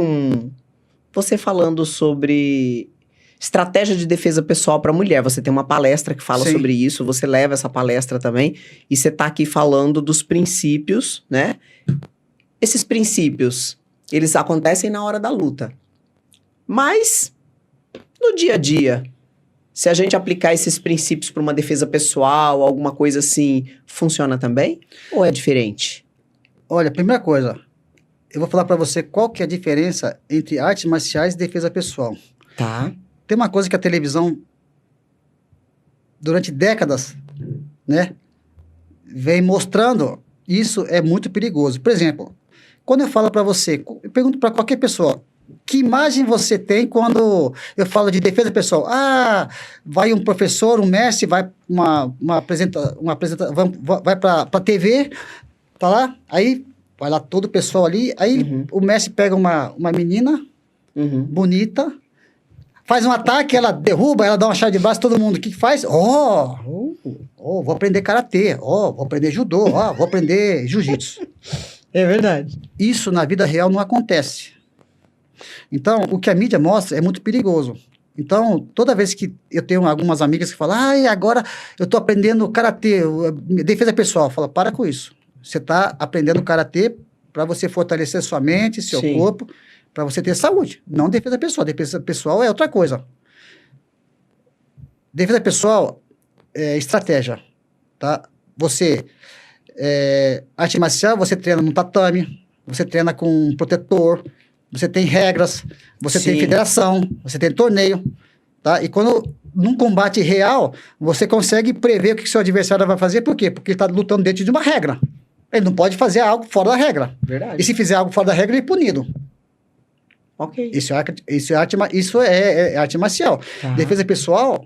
você falando sobre estratégia de defesa pessoal para mulher. Você tem uma palestra que fala sobre isso, você leva essa palestra também e você está aqui falando dos princípios, né? Esses princípios, eles acontecem na hora da luta. Mas... no dia a dia, se a gente aplicar esses princípios para uma defesa pessoal, alguma coisa assim, funciona também? Ou é diferente? Olha, primeira coisa, eu vou falar para você qual que é a diferença entre artes marciais e defesa pessoal. Tá. Tem uma coisa que a televisão, durante décadas, né, vem mostrando, isso é muito perigoso. Por exemplo, quando eu falo para você, eu pergunto para qualquer pessoa, que imagem você tem quando eu falo de defesa pessoal? Ah, vai um professor, um mestre, vai vai para a TV, tá lá, aí vai lá todo o pessoal ali, aí o mestre pega uma menina bonita, faz um ataque, ela derruba, ela dá uma chave de braço, todo mundo, o que faz? Vou aprender karatê, vou aprender judô, vou aprender jiu-jitsu. É verdade. Isso na vida real não acontece. Então, o que a mídia mostra é muito perigoso. Então, toda vez que eu tenho algumas amigas que falam, agora eu estou aprendendo karatê, defesa pessoal, fala, para com isso. Você está aprendendo karatê para você fortalecer sua mente, seu corpo, para você ter saúde, não defesa pessoal. Defesa pessoal é outra coisa. Defesa pessoal é estratégia, tá? Você, arte marcial, você treina no tatame, você treina com um protetor, você tem regras, você tem federação, você tem torneio, tá? E quando, num combate real, você consegue prever o que seu adversário vai fazer, por quê? Porque ele está lutando dentro de uma regra. Ele não pode fazer algo fora da regra. Verdade. E se fizer algo fora da regra, ele é punido. Ok. Isso é arte marcial. Tá. Defesa pessoal,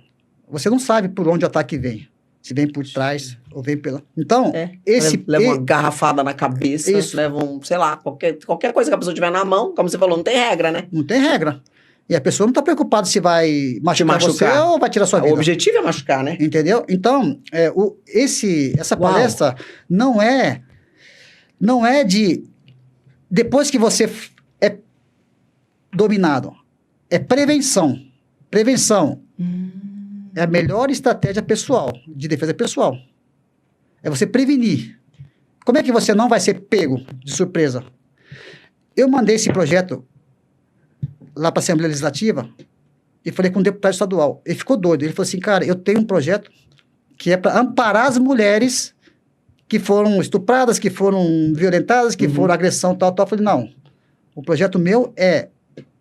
você não sabe por onde o ataque vem. Se vem por trás ou vem pela... Então, leva uma garrafada na cabeça, leva sei lá, qualquer coisa que a pessoa tiver na mão, como você falou, não tem regra, né? Não tem regra. E a pessoa não está preocupada se vai machucar você ou vai tirar sua vida. O objetivo é machucar, né? Entendeu? Então, essa palestra não é de... Depois que você é dominado, é prevenção. Prevenção é a melhor estratégia pessoal, de defesa pessoal. É você prevenir. Como é que você não vai ser pego de surpresa? Eu mandei esse projeto lá para a Assembleia Legislativa e falei com o deputado estadual. Ele ficou doido. Ele falou assim, cara, eu tenho um projeto que é para amparar as mulheres que foram estupradas, que foram violentadas, que foram agressão, tal. Eu falei, não. O projeto meu é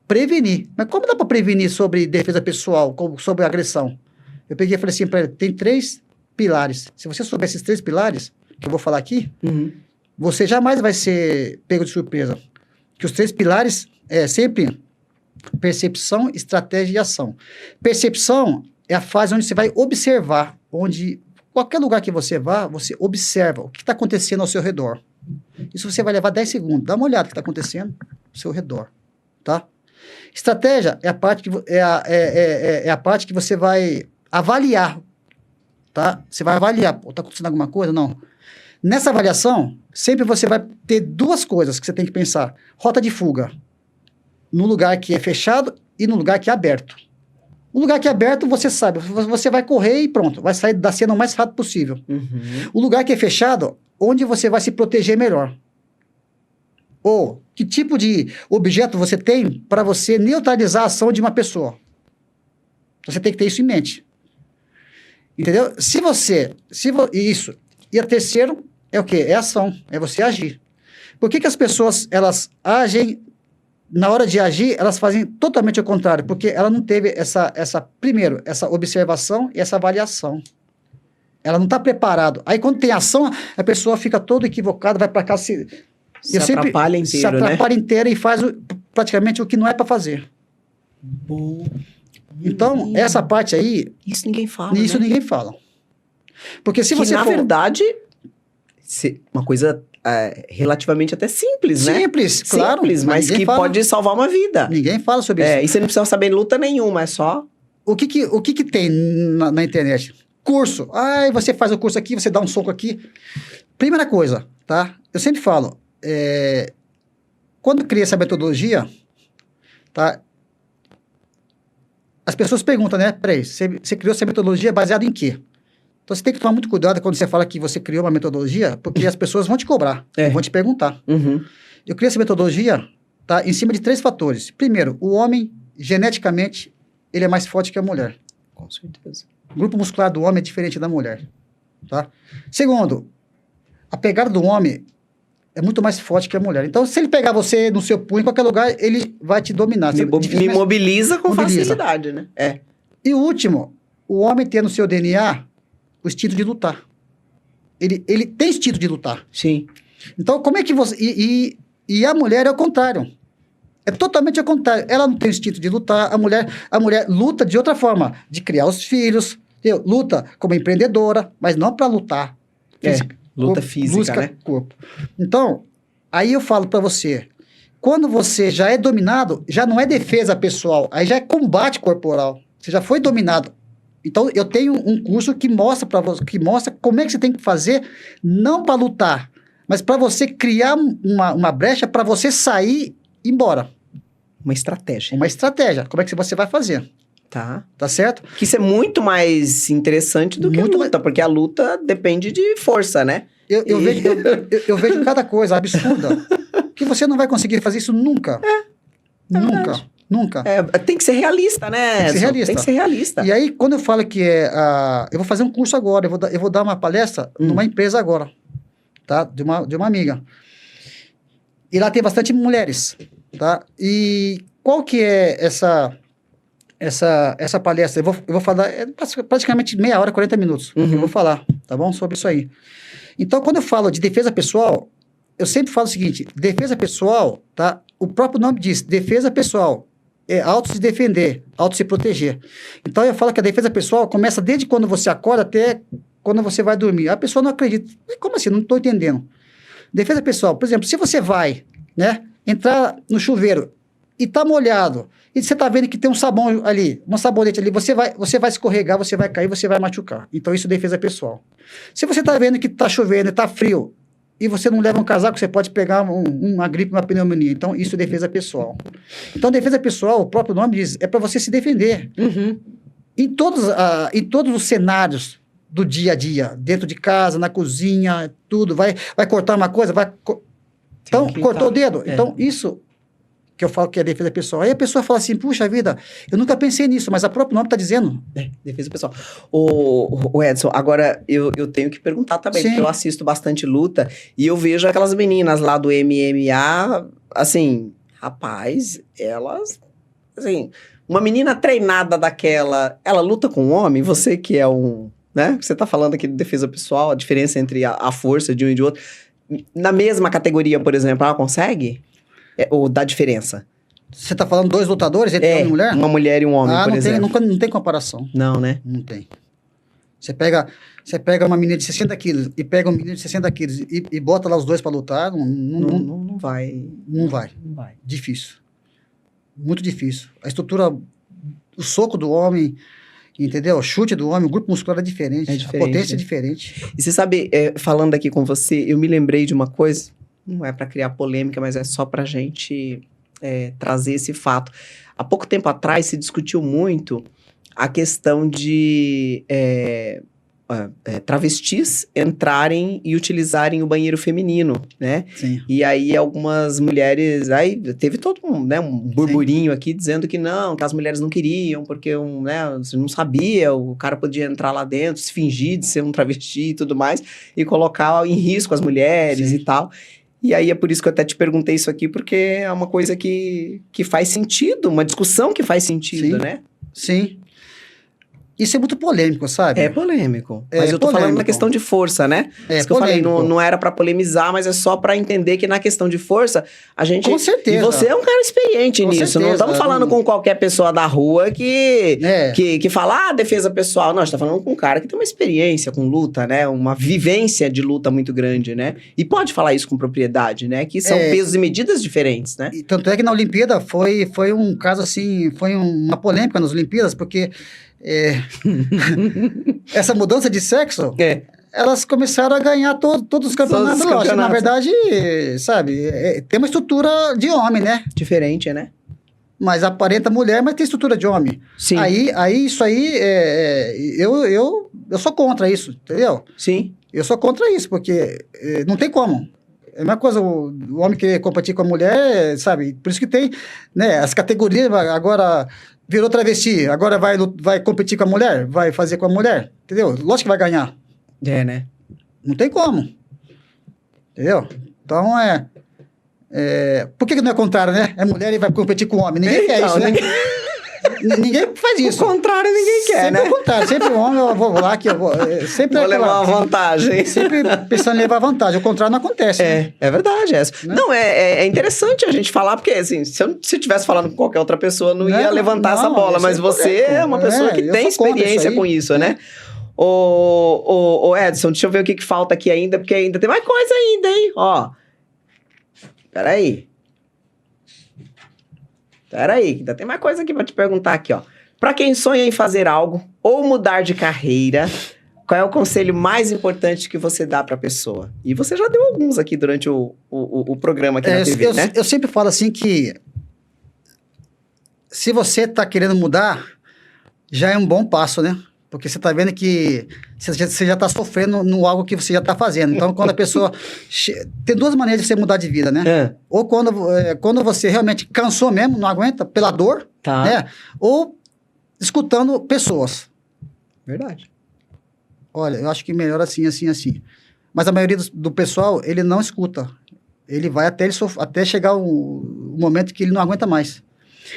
prevenir. Mas como dá para prevenir sobre defesa pessoal, sobre agressão? Eu peguei e falei assim para ele, tem 3 pilares. Se você souber esses 3 pilares, que eu vou falar aqui, você jamais vai ser pego de surpresa. Que os 3 pilares é sempre percepção, estratégia e ação. Percepção é a fase onde você vai observar, onde qualquer lugar que você vá, você observa o que está acontecendo ao seu redor. Isso você vai levar 10 segundos. Dá uma olhada no que está acontecendo ao seu redor, tá? Estratégia é a parte que você vai avaliar, tá? Você vai avaliar, está acontecendo alguma coisa? Não. Nessa avaliação, sempre você vai ter 2 coisas que você tem que pensar. Rota de fuga, no lugar que é fechado e no lugar que é aberto. O lugar que é aberto, você sabe, você vai correr e pronto, vai sair da cena o mais rápido possível. O lugar que é fechado, onde você vai se proteger melhor. Ou que tipo de objeto você tem para você neutralizar a ação de uma pessoa. Você tem que ter isso em mente. Entendeu? Isso. E a terceiro é o quê? É ação, é você agir. Por que as pessoas, elas agem, na hora de agir, elas fazem totalmente o contrário? Porque ela não teve primeiro, essa observação e essa avaliação. Ela não está preparada. Aí quando tem ação, a pessoa fica toda equivocada, vai para casa, se atrapalha inteira e faz praticamente o que não é para fazer. Então, essa parte aí... Isso ninguém fala, Isso ninguém fala. Porque se você na verdade, uma coisa relativamente até simples, né? Simples, claro. Simples, mas que pode salvar uma vida. Ninguém fala sobre isso. E você não precisa saber luta nenhuma, é só... O que tem na internet? Curso. Você faz o curso aqui, você dá um soco aqui. Primeira coisa, tá? Eu sempre falo, quando eu criei essa metodologia, tá? As pessoas perguntam, né? Peraí, você criou essa metodologia baseada em quê? Então, você tem que tomar muito cuidado quando você fala que você criou uma metodologia, porque as pessoas vão te cobrar, vão te perguntar. Eu criei essa metodologia, tá, em cima de 3 fatores. Primeiro, o homem, geneticamente, ele é mais forte que a mulher. Com certeza. O grupo muscular do homem é diferente da mulher, tá? Segundo, a pegada do homem é muito mais forte que a mulher. Então, se ele pegar você no seu punho, em qualquer lugar, ele vai te dominar. Me mobiliza com facilidade, né? E o último, o homem tem no seu DNA o instinto de lutar. Ele tem instinto de lutar. Sim. Então, como é que você... E a mulher é o contrário. É totalmente ao contrário. Ela não tem instinto de lutar. A mulher luta de outra forma. De criar os filhos. Entendeu? Luta como empreendedora, mas não para lutar. Luta física, né? Corpo. Então, aí eu falo para você, quando você já é dominado, já não é defesa pessoal, aí já é combate corporal. Você já foi dominado. Então, eu tenho um curso que mostra para você, que mostra como é que você tem que fazer, não para lutar, mas para você criar uma brecha para você sair e ir embora. Uma estratégia. Uma estratégia. Como é que você vai fazer? Tá certo? Que isso é muito mais interessante do que a luta, porque a luta depende de força, né? Eu vejo cada coisa absurda que você não vai conseguir fazer isso nunca. Nunca. Tem que ser realista, né? Tem que ser realista. E aí, quando eu falo que eu vou fazer um curso agora, eu vou dar uma palestra numa empresa agora, tá? De uma amiga. E lá tem bastante mulheres, tá? E qual que é essa palestra? Eu vou falar praticamente meia hora, 40 minutos. Eu vou falar, tá bom? Sobre isso aí. Então, quando eu falo de defesa pessoal, eu sempre falo o seguinte, defesa pessoal, tá? O próprio nome diz, defesa pessoal. É auto se defender, auto se proteger. Então, eu falo que a defesa pessoal começa desde quando você acorda até quando você vai dormir. A pessoa não acredita. Como assim? Não estou entendendo. Defesa pessoal, por exemplo, se você vai, né, entrar no chuveiro e tá molhado, e você tá vendo que tem um sabão ali, um sabonete ali, você vai escorregar, você vai cair, você vai machucar. Então, isso é defesa pessoal. Se você tá vendo que tá chovendo e tá frio, e você não leva um casaco, você pode pegar uma gripe, uma pneumonia. Então, isso é defesa pessoal. Então, defesa pessoal, o próprio nome diz, é para você se defender. Em todos os cenários do dia a dia, dentro de casa, na cozinha, tudo, vai cortar uma coisa, então, cortou o dedo. Então, isso que eu falo que é defesa pessoal. Aí a pessoa fala assim, puxa vida, eu nunca pensei nisso, mas o próprio nome está dizendo. Defesa pessoal. O Edson, agora eu tenho que perguntar também, porque eu assisto bastante luta e eu vejo aquelas meninas lá do MMA, assim, rapaz, elas, assim, uma menina treinada daquela, ela luta com um homem, você que é né? Você tá falando aqui de defesa pessoal, a diferença entre a força de um e de outro. Na mesma categoria, por exemplo, ela consegue? Ou dá diferença? Você tá falando dois lutadores entre homem e mulher? Uma mulher e um homem, por exemplo. Não tem comparação. Não, né? Não tem. Você pega uma menina de 60 quilos e pega um menino de 60 quilos e bota lá os dois para lutar, não vai. Não vai. Difícil. Muito difícil. A estrutura, o soco do homem, entendeu? O chute do homem, o grupo muscular é diferente. A potência é diferente. E você sabe, falando aqui com você, eu me lembrei de uma coisa, não é para criar polêmica, mas é só pra gente trazer esse fato. Há pouco tempo atrás se discutiu muito a questão de travestis entrarem e utilizarem o banheiro feminino, né? Sim. E aí algumas mulheres, aí teve todo um burburinho aqui dizendo que não, que as mulheres não queriam, porque você não sabia, o cara podia entrar lá dentro, se fingir de ser um travesti e tudo mais, e colocar em risco as mulheres e tal. E aí é por isso que eu até te perguntei isso aqui, porque é uma coisa que faz sentido, uma discussão que faz sentido, né? Sim. Isso é muito polêmico, sabe? É polêmico. Mas eu tô falando na questão de força, né? Isso que eu falei, não era pra polemizar, mas é só pra entender que na questão de força, a gente... Com certeza. E você é um cara experiente nisso. Certeza. Não estamos falando com qualquer pessoa da rua que fala, defesa pessoal. Não, a gente tá falando com um cara que tem uma experiência com luta, né? Uma vivência de luta muito grande, né? E pode falar isso com propriedade, né? Que são pesos e medidas diferentes, né? E tanto é que na Olimpíada foi um caso assim, foi uma polêmica nas Olimpíadas, porque... essa mudança de sexo, elas começaram a ganhar todos os campeonatos. Lógico, na verdade, sabe, tem uma estrutura de homem, né? Diferente, né? Mas aparenta mulher, mas tem estrutura de homem. Sim. Aí isso aí, eu sou contra isso, entendeu? Sim. Eu sou contra isso, porque não tem como. É a mesma coisa o homem querer competir com a mulher, sabe? Por isso que tem, né, as categorias agora... Virou travesti, agora vai competir com a mulher? Vai fazer com a mulher? Entendeu? Lógico que vai ganhar. Né? Não tem como. Entendeu? Então, por que não é contrário, né? É mulher e vai competir com homem. Ninguém quer isso, né? Ninguém faz isso. O contrário ninguém quer, sempre né? O contrário. Sempre o homem, eu vou lá que eu vou... Sempre vou levar uma vantagem. Sempre pensando em levar vantagem. O contrário não acontece. É verdade. Né? Não, é interessante a gente falar, porque assim, se eu tivesse falando com qualquer outra pessoa, não ia levantar essa bola. Mas você é uma pessoa que tem experiência com isso, né? Ô Edson, deixa eu ver o que falta aqui ainda, porque ainda tem mais coisa ainda, hein? Ó. Peraí, ainda tem mais coisa aqui pra te perguntar aqui, ó. Pra quem sonha em fazer algo ou mudar de carreira, qual é o conselho mais importante que você dá pra pessoa? E você já deu alguns aqui durante o programa aqui na TV, né? Eu sempre falo assim que se você tá querendo mudar, já é um bom passo, né? Porque você tá vendo que você já tá sofrendo no algo que você já tá fazendo. Então, quando a pessoa... Tem duas maneiras de você mudar de vida, né? Ou quando você realmente cansou mesmo, não aguenta, pela dor, né? Ou escutando pessoas. Verdade. Olha, eu acho que melhor assim. Mas a maioria do pessoal, ele não escuta. Ele vai até chegar o momento que ele não aguenta mais.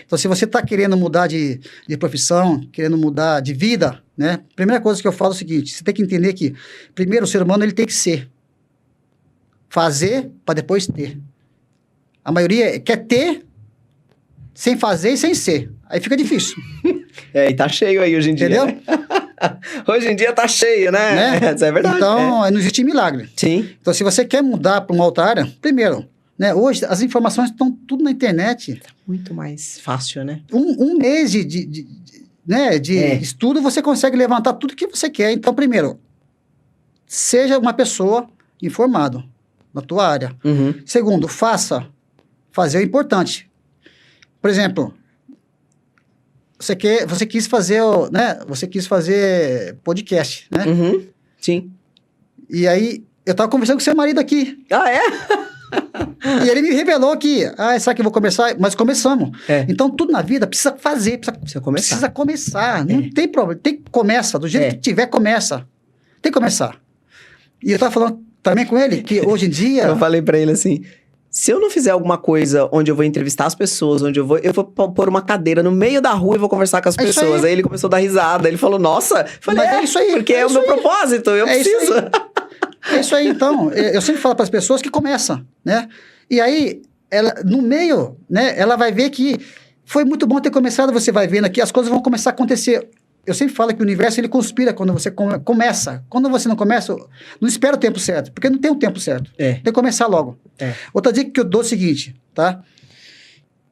Então, se você está querendo mudar de profissão, querendo mudar de vida, né? Primeira coisa que eu falo é o seguinte, você tem que entender que, primeiro, o ser humano ele tem que ser. Fazer para depois ter. A maioria quer ter sem fazer e sem ser. Aí fica difícil. E tá cheio aí hoje em dia. Entendeu? Né? Hoje em dia tá cheio, né? Isso é verdade. Então, não existe milagre. Sim. Então, se você quer mudar para uma outra área, primeiro... Né? Hoje, as informações estão tudo na internet. Muito mais fácil, né? Um mês de estudo, você consegue levantar tudo que você quer. Então, primeiro, seja uma pessoa informada na tua área. Uhum. Segundo, fazer o importante. Por exemplo, você quis fazer, né? Você quis fazer podcast, né? Uhum. Sim. E aí, eu estava conversando com seu marido aqui. Ah, é? E ele me revelou que, será que eu vou começar? Mas começamos. Então, tudo na vida precisa fazer, precisa começar. Precisa começar. Não tem problema. Começa. Do jeito que tiver, começa. Tem que começar. E eu estava falando também com ele que hoje em dia... Eu falei para ele assim, se eu não fizer alguma coisa onde eu vou entrevistar as pessoas, onde eu vou pôr uma cadeira no meio da rua e vou conversar com as pessoas. Aí ele começou a dar risada. Ele falou, nossa. Eu falei, é isso aí. Porque é o meu propósito. Eu preciso. É isso aí, então. Eu sempre falo para as pessoas que começam, né? E aí, no meio, né? Ela vai ver que foi muito bom ter começado, você vai vendo aqui, as coisas vão começar a acontecer. Eu sempre falo que o universo, ele conspira quando você começa. Quando você não começa, não espera o tempo certo, porque não tem o tempo certo. Tem que começar logo. Outra dica que eu dou é o seguinte, tá?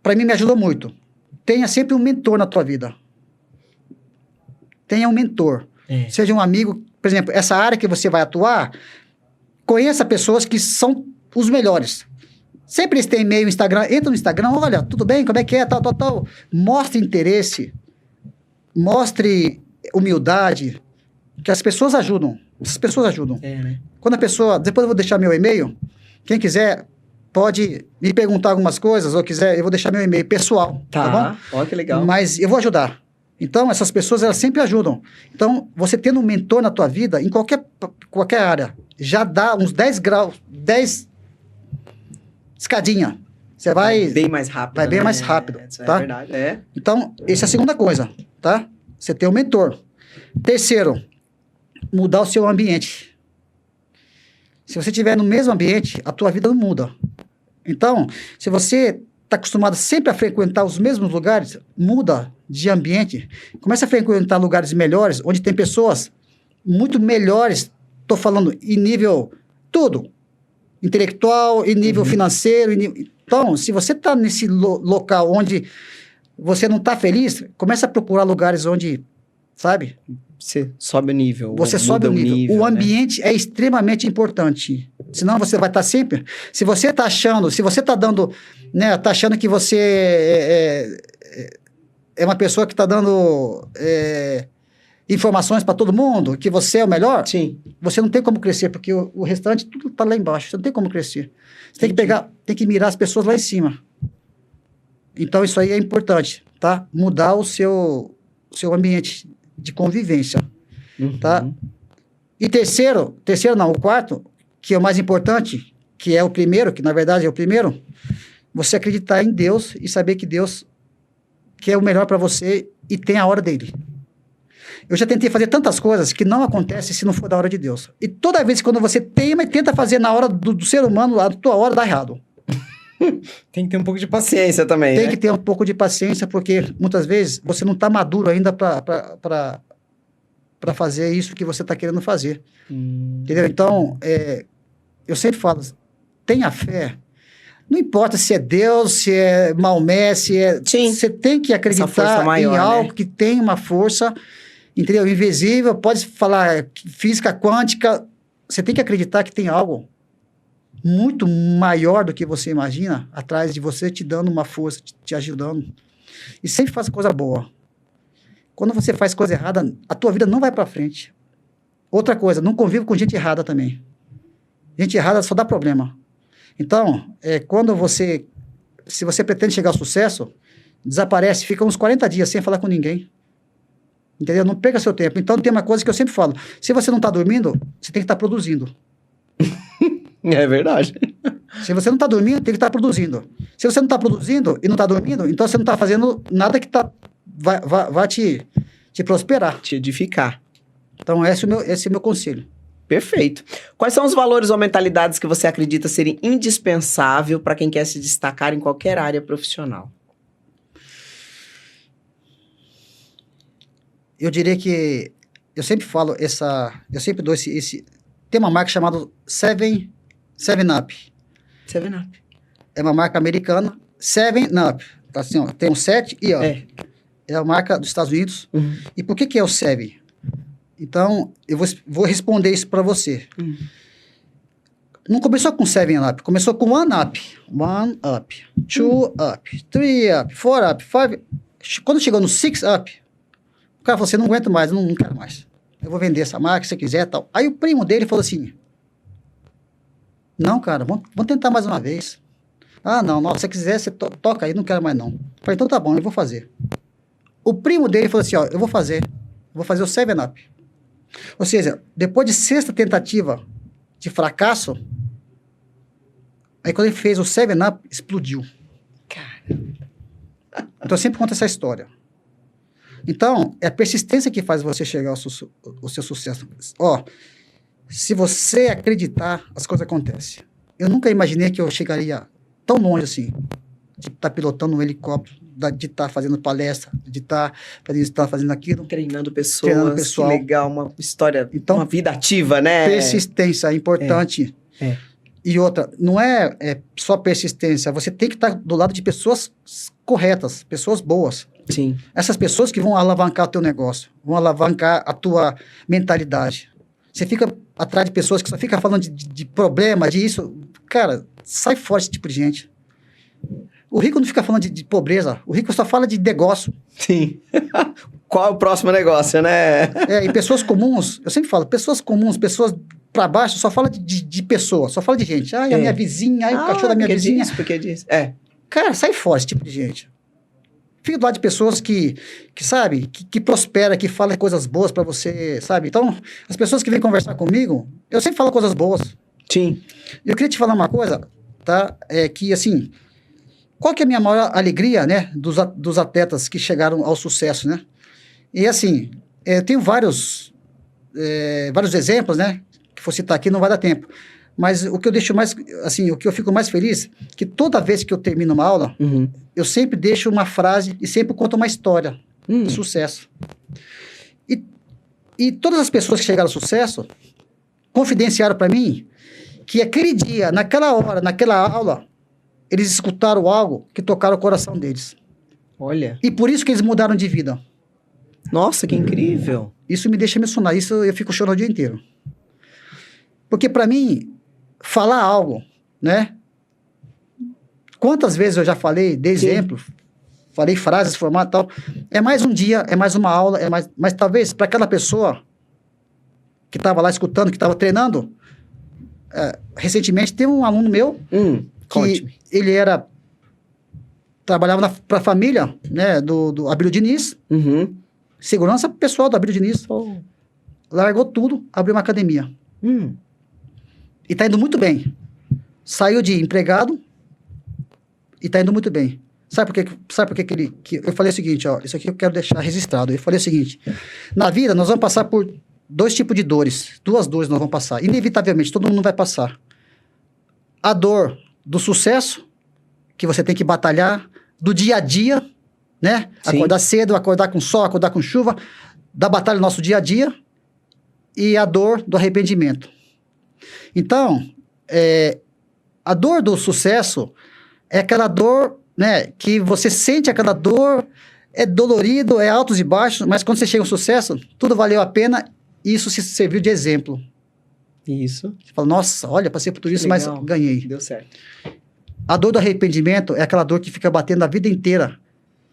Para mim, me ajudou muito. Tenha sempre um mentor na tua vida. Tenha um mentor. Seja um amigo. Por exemplo, essa área que você vai atuar, conheça pessoas que são os melhores. Sempre eles têm e-mail, Instagram. Entra no Instagram, olha, tudo bem, como é que é, tal. Mostre interesse. Mostre humildade. Que as pessoas ajudam. As pessoas ajudam. Né? Quando a pessoa... Depois eu vou deixar meu e-mail. Quem quiser, pode me perguntar algumas coisas, ou quiser, eu vou deixar meu e-mail pessoal. Tá bom? Ó, que legal. Mas eu vou ajudar. Então, essas pessoas, elas sempre ajudam. Então, você tendo um mentor na tua vida, em qualquer área, já dá uns 10 graus, 10 escadinha. Você vai... bem mais rápido. Vai bem mais rápido, tá? É verdade, Então, essa é a segunda coisa, tá? Você ter um mentor. Terceiro, mudar o seu ambiente. Se você estiver no mesmo ambiente, a tua vida não muda. Então, se você está acostumado sempre a frequentar os mesmos lugares, muda de ambiente. Começa a frequentar lugares melhores, onde tem pessoas muito melhores, estou falando em nível tudo, intelectual, em nível financeiro. Então, se você está nesse local onde você não está feliz, começa a procurar lugares onde, sabe? Você sobe o nível. Você sobe o nível. O ambiente é extremamente importante. Senão você vai estar sempre... Se você está achando, se você está dando... Né, está achando que você é uma pessoa que está dando informações para todo mundo, que você é o melhor, sim, você não tem como crescer, porque o restante tudo está lá embaixo. Você não tem como crescer. Você tem que mirar as pessoas lá em cima. Então, isso aí é importante, tá? Mudar o seu ambiente de convivência, tá? E o quarto, que é o mais importante, que é o primeiro, que na verdade é o primeiro, você acreditar em Deus e saber que Deus quer o melhor para você e tem a hora dele. Eu já tentei fazer tantas coisas que não acontece se não for da hora de Deus. E toda vez que quando você teima e tenta fazer na hora do ser humano, a tua hora dá errado. Tem que ter um pouco de paciência também, Tem né? que ter um pouco de paciência, porque muitas vezes você não está maduro ainda para fazer isso que você está querendo fazer. Entendeu? Então, eu sempre falo, tenha fé. Não importa se é Deus, se é Maomé, se é... Sim. Você tem que acreditar maior, em algo, né? que tem uma força, entendeu? Invisível, pode falar física quântica, você tem que acreditar que tem algo muito maior do que você imagina atrás de você, te dando uma força, te ajudando. E sempre faça coisa boa. Quando você faz coisa errada, a tua vida não vai para frente. Outra coisa, não convive com gente errada também. Gente errada só dá problema. Então, se você pretende chegar ao sucesso, desaparece, fica uns 40 dias sem falar com ninguém. Entendeu? Não perca seu tempo. Então, tem uma coisa que eu sempre falo. Se você não está dormindo, você tem que estar produzindo. É verdade. Se você não está dormindo, tem que estar produzindo. Se você não está produzindo e não está dormindo, então você não está fazendo nada que vai te prosperar. Te edificar. Então, esse é o meu conselho. Perfeito. Quais são os valores ou mentalidades que você acredita serem indispensáveis para quem quer se destacar em qualquer área profissional? Eu diria que eu sempre falo eu sempre dou tem uma marca chamada Seven Up. 7-Up. É uma marca americana, Seven Up. Tá assim, ó, tem um 7 e Up. É a marca dos Estados Unidos. Uhum. E por que é o Seven? Então, eu vou responder isso para você. Não começou com 7-Up, começou com 1-Up. 1-Up, 2-Up, 3-Up, 4-Up, 5... Quando chegou no 6-Up, o cara falou assim, não aguento mais, não quero mais. Eu vou vender essa marca, se você quiser, tal. Aí o primo dele falou assim, não, cara, vamos tentar mais uma vez. Ah, não, se você quiser, você toca aí, não quero mais não. Eu falei, então tá bom, eu vou fazer. O primo dele falou assim, ó, eu vou fazer o 7-Up. Ou seja, depois de 6ª tentativa de fracasso, aí quando ele fez o 7-Up, explodiu. Cara. Então eu sempre conto essa história. Então, é a persistência que faz você chegar ao seu sucesso. Ó, se você acreditar, as coisas acontecem. Eu nunca imaginei que eu chegaria tão longe assim, de estar pilotando um helicóptero, de estar fazendo palestra, de estar fazendo aquilo. Treinando pessoas, pessoal. Que legal, uma história, então, uma vida ativa, né? Persistência é importante. E outra, não é só persistência, você tem que estar do lado de pessoas corretas, pessoas boas. Sim. Essas pessoas que vão alavancar o teu negócio, vão alavancar a tua mentalidade. Você fica atrás de pessoas que só ficam falando de problema, de isso. Cara, sai fora desse tipo de gente. O rico não fica falando de pobreza, o rico só fala de negócio. Sim. Qual é o próximo negócio, né? E pessoas comuns, eu sempre falo, pessoas comuns, pessoas pra baixo, só fala de pessoa, só fala de gente. Ai, a minha vizinha, ai, o cachorro da minha vizinha. Por que disso? Cara, sai fora esse tipo de gente. Fica do lado de pessoas que sabe, que prospera, que fala coisas boas pra você, sabe? Então, as pessoas que vêm conversar comigo, eu sempre falo coisas boas. Sim. Eu queria te falar uma coisa, tá? Que, assim, qual que é a minha maior alegria, né? Dos atletas que chegaram ao sucesso, né? E, assim, eu tenho vários exemplos, né? Que for citar aqui, não vai dar tempo. Mas o que eu deixo mais, assim, o que eu fico mais feliz, que toda vez que eu termino uma aula, eu sempre deixo uma frase e sempre conto uma história de sucesso. E todas as pessoas que chegaram ao sucesso confidenciaram para mim que aquele dia, naquela hora, naquela aula, eles escutaram algo que tocaram o coração deles. Olha. E por isso que eles mudaram de vida. Nossa, que incrível. Isso me deixa emocionar, isso eu fico chorando o dia inteiro. Porque para mim, falar algo, né? Quantas vezes eu já falei, dei exemplo, falei frases, formato e tal. É mais um dia, é mais uma aula, mas talvez para aquela pessoa que estava lá escutando, que estava treinando, recentemente teve um aluno meu que ele trabalhava para a família, né, do Abílio Diniz, segurança pessoal do Abílio Diniz, largou tudo, abriu uma academia. E está indo muito bem. saiu de empregado e está indo muito bem. Sabe por que eu falei o seguinte, ó, isso aqui eu quero deixar registrado. Eu falei o seguinte, na vida nós vamos passar por 2 tipos de dores, 2 dores nós vamos passar, inevitavelmente, todo mundo vai passar. A dor do sucesso, que você tem que batalhar, do dia a dia, né? Sim. Acordar cedo, acordar com sol, acordar com chuva, da batalha do nosso dia a dia, e a dor do arrependimento. Então, a dor do sucesso é aquela dor, né, que você sente aquela dor, é dolorido, é altos e baixos, mas quando você chega ao sucesso, tudo valeu a pena e isso se serviu de exemplo. Isso. Você fala, nossa, olha, passei por tudo isso, mas ganhei. Deu certo. A dor do arrependimento é aquela dor que fica batendo a vida inteira.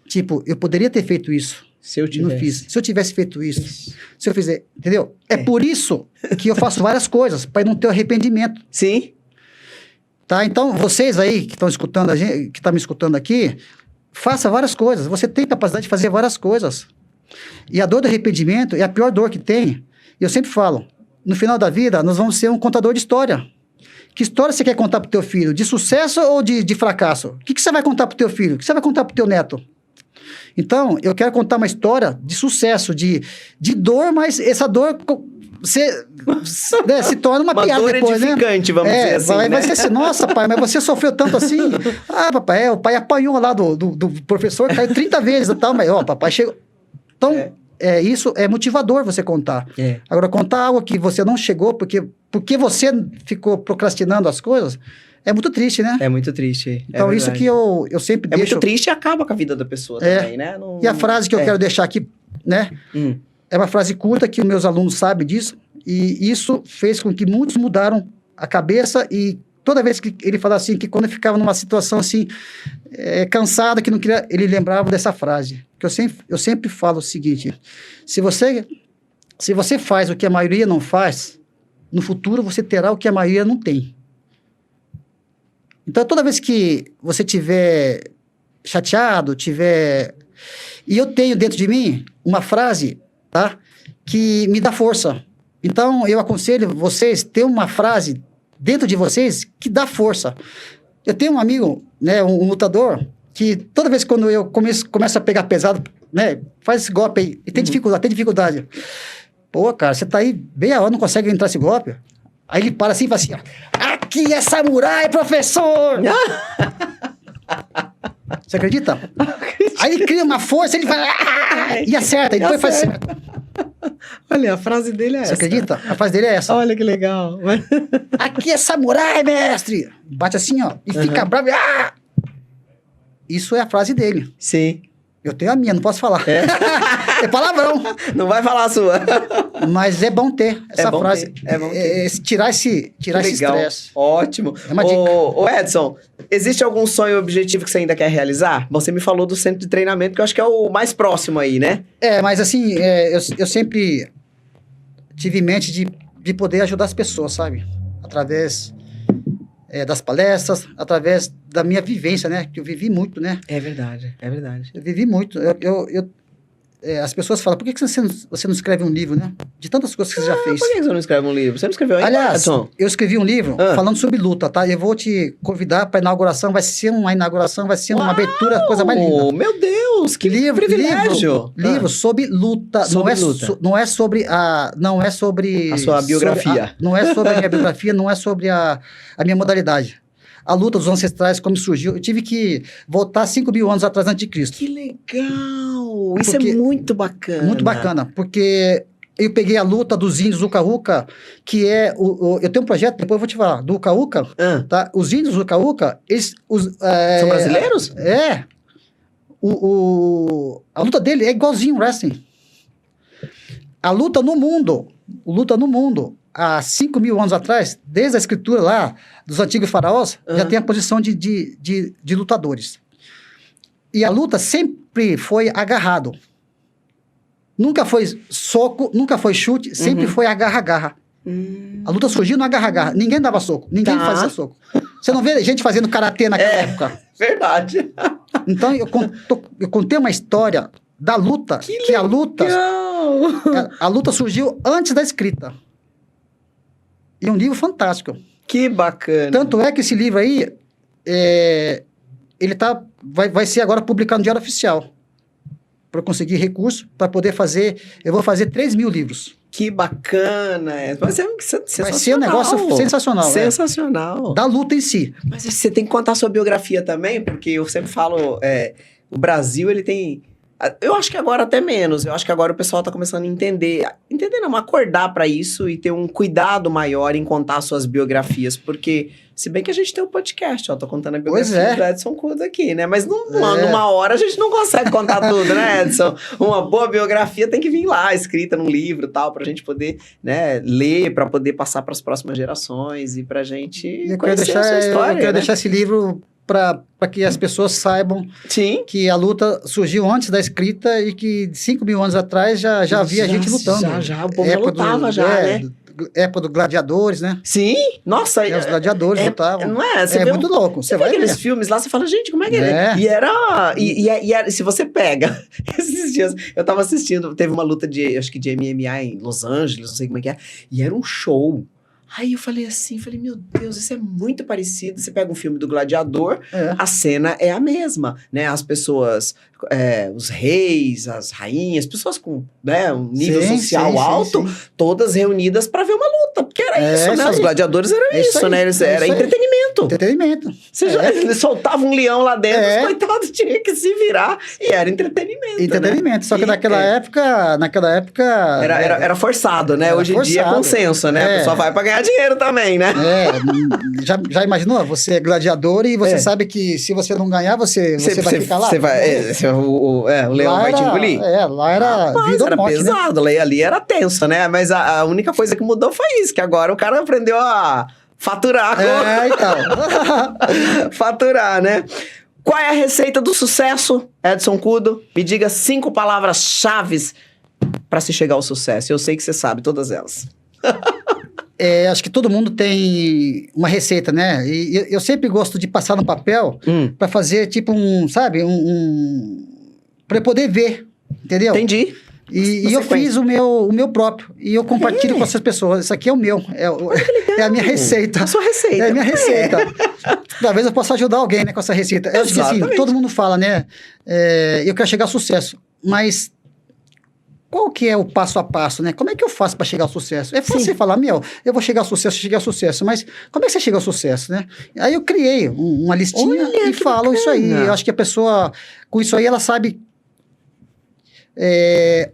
Tipo, eu poderia ter feito isso. Se eu tivesse. Não fiz. Se eu tivesse feito isso. Se eu fizer, entendeu? É por isso que eu faço várias coisas, para não ter arrependimento. Sim. Tá? Então, vocês aí que estão escutando a gente, que estão me escutando aqui, faça várias coisas. Você tem capacidade de fazer várias coisas. E a dor do arrependimento é a pior dor que tem. E eu sempre falo, no final da vida, nós vamos ser um contador de história. Que história você quer contar pro teu filho? De sucesso ou de fracasso? O que você vai contar pro teu filho? O que você vai contar pro teu neto? Então, eu quero contar uma história de sucesso, de dor, mas essa dor se torna uma piada dor depois, edificante, né? vamos dizer assim, vai né? ser assim, nossa, pai, mas você sofreu tanto assim? Ah, papai, o pai apanhou lá do professor, caiu 30 vezes e tal, mas, ó, papai chegou... Então, isso é motivador você contar. Agora, contar algo que você não chegou porque você ficou procrastinando as coisas, é muito triste, né? É muito triste. Então, isso que eu sempre deixo... É muito triste e acaba com a vida da pessoa também, né? E a frase que eu quero deixar aqui, né? É uma frase curta que os meus alunos sabem disso, e isso fez com que muitos mudaram a cabeça, e toda vez que ele fala assim, que quando ficava numa situação assim, cansada, que não queria, ele lembrava dessa frase. Que eu sempre falo o seguinte, se você faz o que a maioria não faz, no futuro você terá o que a maioria não tem. Então, toda vez que você tiver chateado, E eu tenho dentro de mim uma frase, tá? Que me dá força. Então, eu aconselho vocês ter uma frase dentro de vocês que dá força. Eu tenho um amigo, né, um lutador, que toda vez que quando eu começo a pegar pesado, né, faz esse golpe aí, e tem dificuldade. Pô, cara, você tá aí bem a hora, não consegue entrar esse golpe. Aí ele para assim e fala assim, ó, aqui é samurai, professor! Você acredita? Aí ele cria uma força, ele fala, e acerta, e depois faz certo. Olha, a frase dele é essa. Você acredita? A frase dele é essa. Olha que legal. Aqui é samurai, mestre! Bate assim, ó, e fica bravo. Isso é a frase dele. Sim. Eu tenho a minha, não posso falar. É palavrão. Não vai falar a sua. Mas é bom ter essa frase. É bom ter. Tirar esse estresse. Ótimo. É uma dica. Ô Edson, existe algum sonho ou objetivo que você ainda quer realizar? Você me falou do centro de treinamento, que eu acho que é o mais próximo aí, né? Mas assim, eu sempre tive em mente de poder ajudar as pessoas, sabe? Através das palestras, através da minha vivência, né? Que eu vivi muito, né? É verdade. Eu vivi muito. As pessoas falam, por que você não escreve um livro, né? De tantas coisas que você já fez. Por que você não escreve um livro? Você não escreveu ainda, Aliás, Edson? eu escrevi um livro falando sobre luta, tá? Eu vou te convidar para inauguração, vai ser uma abertura, coisa mais linda. Meu Deus, que privilégio! Livro sobre luta. Sobre luta. Não é sobre a sua biografia. Não é sobre a minha biografia, não é sobre a minha modalidade. A luta dos ancestrais, como surgiu. Eu tive que voltar 5.000 anos atrás antes de Cristo. Que legal! Isso é muito bacana. Muito bacana, porque eu peguei a luta dos índios Uca-Uca, que é... eu tenho um projeto, depois eu vou te falar, do Uca-Uca, tá? Os índios Uca-Uca, eles... São brasileiros? A luta dele é igualzinho o wrestling. A luta no mundo, há 5.000 anos atrás, desde a escritura lá, dos antigos faraós, já tem a posição de lutadores. E a luta sempre foi agarrado. Nunca foi soco, nunca foi chute, sempre foi agarra-agarra. A luta surgiu no agarra-agarra. Ninguém dava soco, ninguém fazia soco. Você não vê gente fazendo karatê naquela época. Verdade. Então, eu contei uma história da luta, que a luta surgiu antes da escrita. E é um livro fantástico. Que bacana. Tanto é que esse livro aí, ele vai ser agora publicado no Diário Oficial. Para eu conseguir recurso, para poder fazer... Eu vou fazer 3.000 livros. Que bacana. Vai ser sensacional. Vai ser um negócio sensacional. Sensacional. Da luta em si. Mas você tem que contar a sua biografia também, porque eu sempre falo, o Brasil, ele tem... Eu acho que agora até menos. Eu acho que agora o pessoal tá começando a entender. Entender não, acordar para isso e ter um cuidado maior em contar suas biografias. Porque, se bem que a gente tem um podcast, ó. Tô contando a biografia do Edson Cudo aqui, né? Mas numa hora a gente não consegue contar tudo, né, Edson? Uma boa biografia tem que vir lá, escrita num livro e tal, pra gente poder, né, ler, pra poder passar pras próximas gerações e pra gente conhecer a sua história. Eu quero deixar esse livro para que as pessoas saibam que a luta surgiu antes da escrita e que 5.000 anos atrás já havia gente lutando. O povo já lutava, né? Época dos gladiadores, né? Sim, nossa. Os gladiadores lutavam. Não é? Você vê muito louco. Você vai ver aqueles filmes lá, você fala, gente, como é que é? E era... se você pega... Esses dias, eu tava assistindo, teve uma luta acho que de MMA em Los Angeles, não sei como é que é, e era um show. Aí eu falei assim, meu Deus, isso é muito parecido. Você pega um filme do Gladiador, a cena é a mesma, né? As pessoas, os reis, as rainhas, pessoas com, né, um nível social alto, todas reunidas para ver uma luta. Porque era isso, né? Os gladiadores eram isso, né? Era entretenimento. Entretenimento. Eles soltavam um leão lá dentro, os coitados tinham que se virar. E era entretenimento. Entretenimento. Né? Só que naquela época... Era forçado, né? Hoje em dia é consenso, né? A pessoa vai pra ganhar dinheiro também, né? Já imaginou? Você é gladiador e você sabe que se você não ganhar, você vai ficar lá. O leão vai te engolir. Lá era vida era morte, pesado, né? Ali era tenso, né? Mas a única coisa que mudou foi isso, que agora o cara aprendeu a faturar. Então. Faturar, né? Qual é a receita do sucesso, Edson Cudo? Me diga 5 palavras-chave para se chegar ao sucesso. Eu sei que você sabe todas elas. Acho que todo mundo tem uma receita, né? E eu sempre gosto de passar no papel para fazer tipo para poder ver, entendeu? Entendi. E eu fiz o meu próprio. E eu compartilho com essas pessoas. Isso aqui é o meu. É a minha receita. A sua receita. É a minha receita. Talvez eu possa ajudar alguém, né, com essa receita. Eu acho que assim, todo mundo fala, né? Eu quero chegar ao sucesso. Mas qual que é o passo a passo, né? Como é que eu faço para chegar ao sucesso? É fácil você falar, eu vou chegar ao sucesso, mas como é que você chega ao sucesso, né? Aí eu criei uma listinha e falo bacana. Isso aí. Eu acho que a pessoa, com isso aí, ela sabe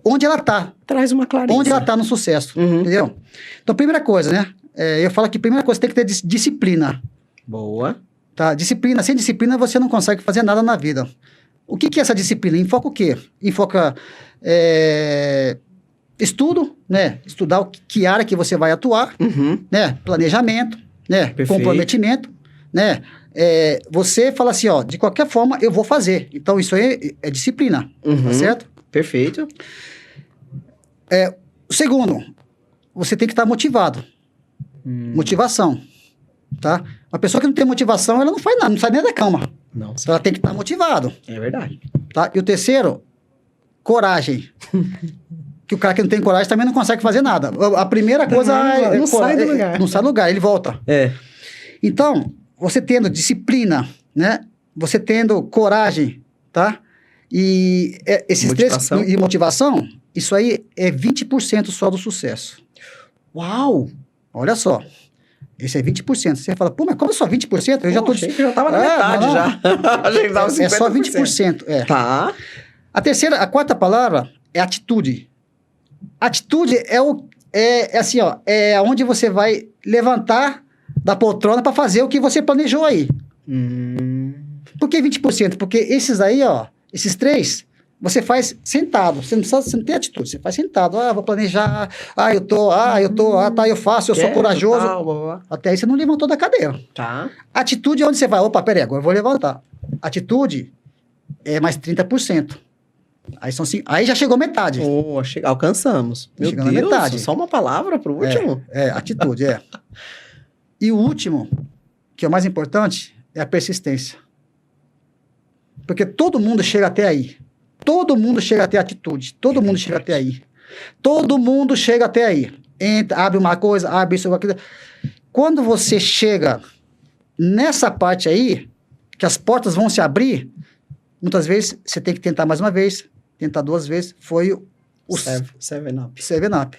onde ela tá. Traz uma clareza. Onde ela tá no sucesso, entendeu? Então, primeira coisa, né? Eu falo que a primeira coisa tem que ter disciplina. Boa. Tá? Disciplina. Sem disciplina, você não consegue fazer nada na vida. O que é essa disciplina? Enfoca o quê? Enfoca estudo, né? Estudar que área que você vai atuar, né? Planejamento, né? Perfeito. Comprometimento, né? Você fala assim, ó, de qualquer forma eu vou fazer. Então, isso aí é disciplina, tá certo? Perfeito. O segundo, você tem que estar motivado. Motivação, tá? Uma pessoa que não tem motivação, ela não faz nada, não sai nem da cama. Não. Ela tem que estar motivado. É verdade. Tá? E o terceiro, coragem. Que o cara que não tem coragem também não consegue fazer nada. A primeira coisa não sai do lugar. Não sai do lugar, ele volta. Então, você tendo disciplina, né? Você tendo coragem, tá? E esses motivação. E motivação, isso aí é 20% só do sucesso. Uau! Olha só. Esse é 20%. Você fala, pô, mas como é só 20%? Eu já tô... Achei que já tava na metade não. já. Achei que tava 50%. É só 20%. Tá. A quarta palavra é atitude. Atitude é assim, ó, é onde você vai levantar da poltrona para fazer o que você planejou aí. Por que 20%? Porque esses aí, ó, esses 3, você faz sentado. Você não tem atitude, você faz sentado. Vou planejar. Eu faço, eu sou corajoso. Até aí você não levantou da cadeira. Tá. Atitude é onde você vai. Opa, peraí, agora eu vou levantar. Atitude é mais 30%. Aí já chegou metade. Alcançamos. Meu Chegando Deus, na metade. Só uma palavra pro último? Atitude, E o último, que é o mais importante, é a persistência. Porque todo mundo chega até aí. Todo mundo chega até a atitude. Todo mundo chega até aí. Todo mundo chega até aí. Entra, abre uma coisa, abre isso, aquilo. Quando você chega nessa parte aí, que as portas vão se abrir, muitas vezes você tem que tentar mais uma vez, tentar 2 vezes. Foi o 7-Up. 7-Up.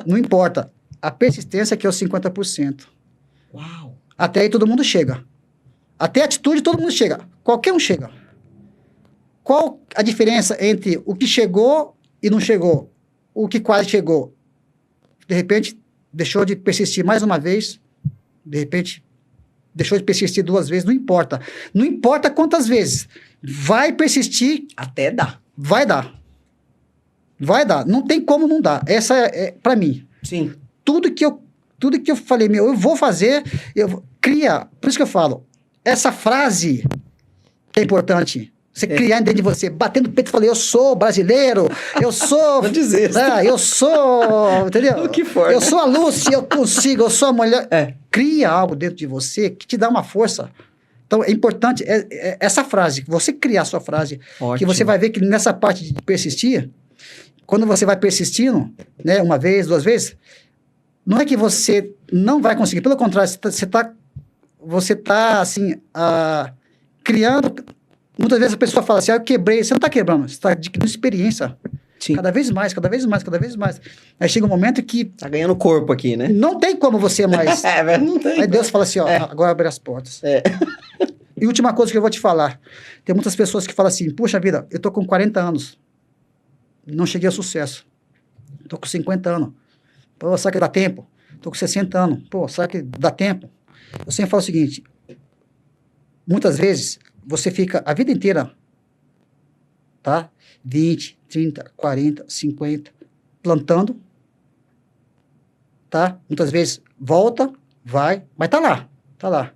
Não importa. A persistência que é os 50%. Uau! Até aí todo mundo chega. Até a atitude todo mundo chega. Qualquer um chega. Qual a diferença entre o que chegou e não chegou? O que quase chegou? De repente, deixou de persistir mais uma vez. De repente, deixou de persistir 2 vezes. Não importa. Não importa quantas vezes. Vai persistir. Até dá. Vai dar. Vai dar. Não tem como não dar. Essa é para mim. Sim. Tudo que eu falei, eu vou fazer, cria. Por isso que eu falo, essa frase que é importante. Você criar dentro de você, batendo o peito e falar, eu sou brasileiro, eu sou... Não desista. Eu sou... Entendeu? O que for, eu né? sou a Lúcia, eu consigo, eu sou a mulher... Cria algo dentro de você que te dá uma força. Então, é importante essa frase, você criar a sua frase, Ótimo. que você vai ver que nessa parte de persistir, quando você vai persistindo, né, 1 vez, 2 vezes, não é que você não vai conseguir, pelo contrário, você tá assim, criando. Muitas vezes a pessoa fala assim, eu quebrei. Você não está quebrando, você está adquirindo experiência. Sim. Cada vez mais, cada vez mais, cada vez mais. Aí chega um momento que Tá ganhando corpo aqui, né? não tem como você mais. Não tem. Aí Deus fala assim, ó, agora abre as portas. E última coisa que eu vou te falar. Tem muitas pessoas que falam assim, puxa vida, eu tô com 40 anos. Não cheguei ao sucesso. Tô com 50 anos. Pô, será que dá tempo? Tô com 60 anos. Pô, será que dá tempo? Eu sempre falo o seguinte, muitas vezes você fica a vida inteira, tá? 20, 30, 40, 50, plantando, tá? Muitas vezes volta, vai, mas tá lá, tá lá.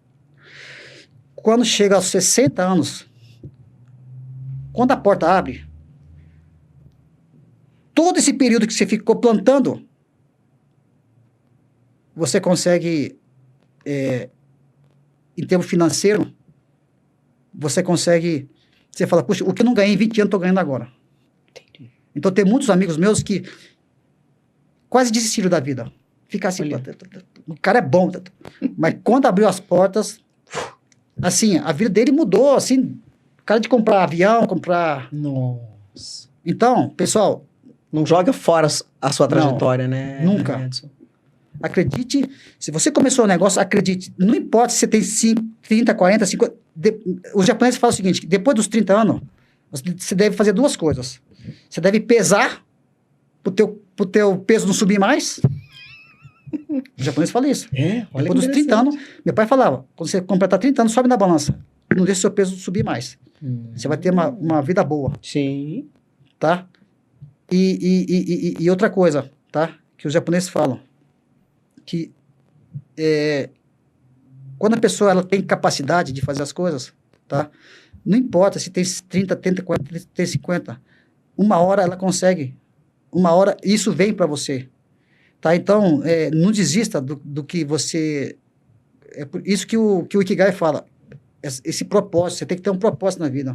Quando chega aos 60 anos, quando a porta abre, todo esse período que você ficou plantando, você consegue, em termos financeiros, você consegue, você fala, puxa, o que eu não ganhei em 20 anos, estou ganhando agora. Entendi. Então, tem muitos amigos meus que quase desistiram da vida. Ficar assim, o cara é bom, mas quando abriu as portas, assim, a vida dele mudou, assim, o cara de comprar avião, comprar... Nossa. Então, pessoal... Não joga fora a sua trajetória, né? Nunca. Edson? Acredite, se você começou um negócio, acredite. Não importa se você tem 30, 40, 50... Os japoneses falam o seguinte, depois dos 30 anos, você deve fazer 2 coisas. Você deve pesar pro teu peso não subir mais. Os japoneses falam isso. Olha Depois dos 30 anos, meu pai falava, quando você completar 30 anos, sobe na balança. Não deixa o seu peso subir mais. Você vai ter uma vida boa. Sim. Tá? E outra coisa, tá? Que os japoneses falam, que quando a pessoa ela tem capacidade de fazer as coisas, tá? Não importa se tem 30, 40, tem 50. Uma hora ela consegue. Uma hora isso vem para você. Tá? Então, não desista do que você... É por isso que o Ikigai fala. Esse propósito, você tem que ter um propósito na vida.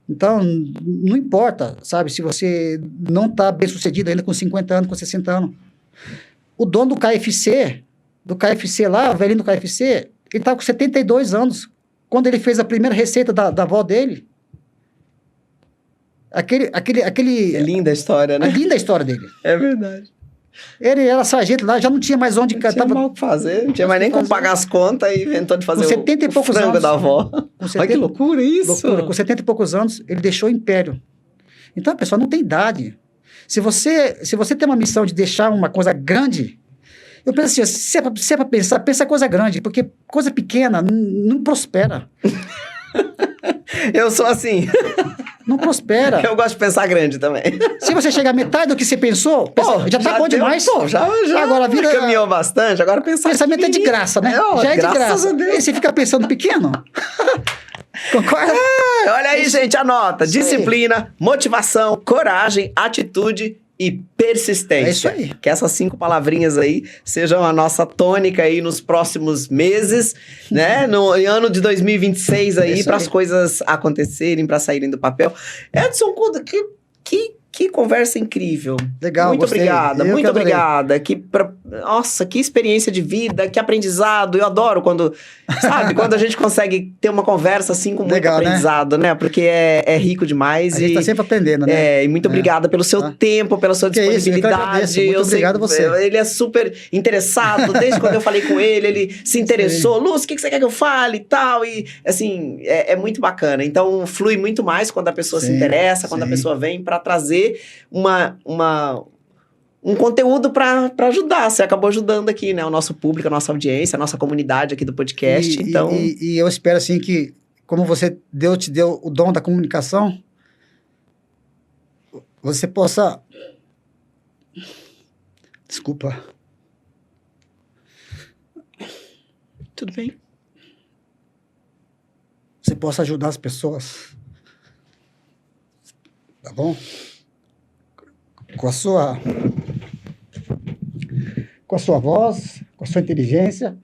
Então, não importa, sabe, se você não está bem sucedido ainda com 50 anos, com 60 anos. O dono do KFC lá, o velhinho do KFC, ele estava com 72 anos, quando ele fez a primeira receita da avó dele. É linda a história, né? É linda a história dele. É verdade. Ele era sargento lá, já não tinha mais onde... Não tinha mal o que fazer, não tinha mais nem como pagar as contas e inventou de fazer com 70 e poucos frango anos, da avó. Olha que loucura isso! Loucura. Com 70 e poucos anos, ele deixou o império. Então, pessoal, não tem idade. Se você tem uma missão de deixar uma coisa grande, eu penso assim, se é para pensar, pensa coisa grande, porque coisa pequena não prospera. Eu sou assim. Não prospera. Eu gosto de pensar grande também. Se você chegar a metade do que você pensou, já tá bom demais. Pô, já agora, a vida caminhou bastante, agora pensar pensamento é de graça, né? Já é de graça. E você fica pensando pequeno. Concorda? Olha aí, gente, anota. Disciplina, motivação, coragem, atitude e persistência. É isso aí. Que essas 5 palavrinhas aí sejam a nossa tônica aí nos próximos meses, né? No ano de 2026 aí, para as coisas acontecerem, para saírem do papel. Edson, que Que conversa incrível. Legal, muito gostei. obrigada, Eu muito que adorei. obrigada. Nossa, que experiência de vida, que aprendizado. Eu adoro quando, sabe, quando a gente consegue ter uma conversa assim com muito Legal, né? aprendizado, né? Porque é rico demais. A gente tá sempre aprendendo, né? E muito obrigada pelo seu tempo, pela sua Que isso, eu que disponibilidade. agradeço. Muito obrigado a você. Ele é super interessado, desde quando eu falei com ele se interessou. Lúcio, o que você quer que eu fale e tal? E, assim, é muito bacana. Então, flui muito mais quando a pessoa se interessa, quando a pessoa vem para trazer um conteúdo para ajudar. Você acabou ajudando aqui, né? O nosso público, a nossa audiência, a nossa comunidade aqui do podcast. E eu espero, assim, que como Deus te deu o dom da comunicação, você possa... Desculpa. Tudo bem. Você possa ajudar as pessoas. Tá bom? Com a sua voz, com a sua inteligência,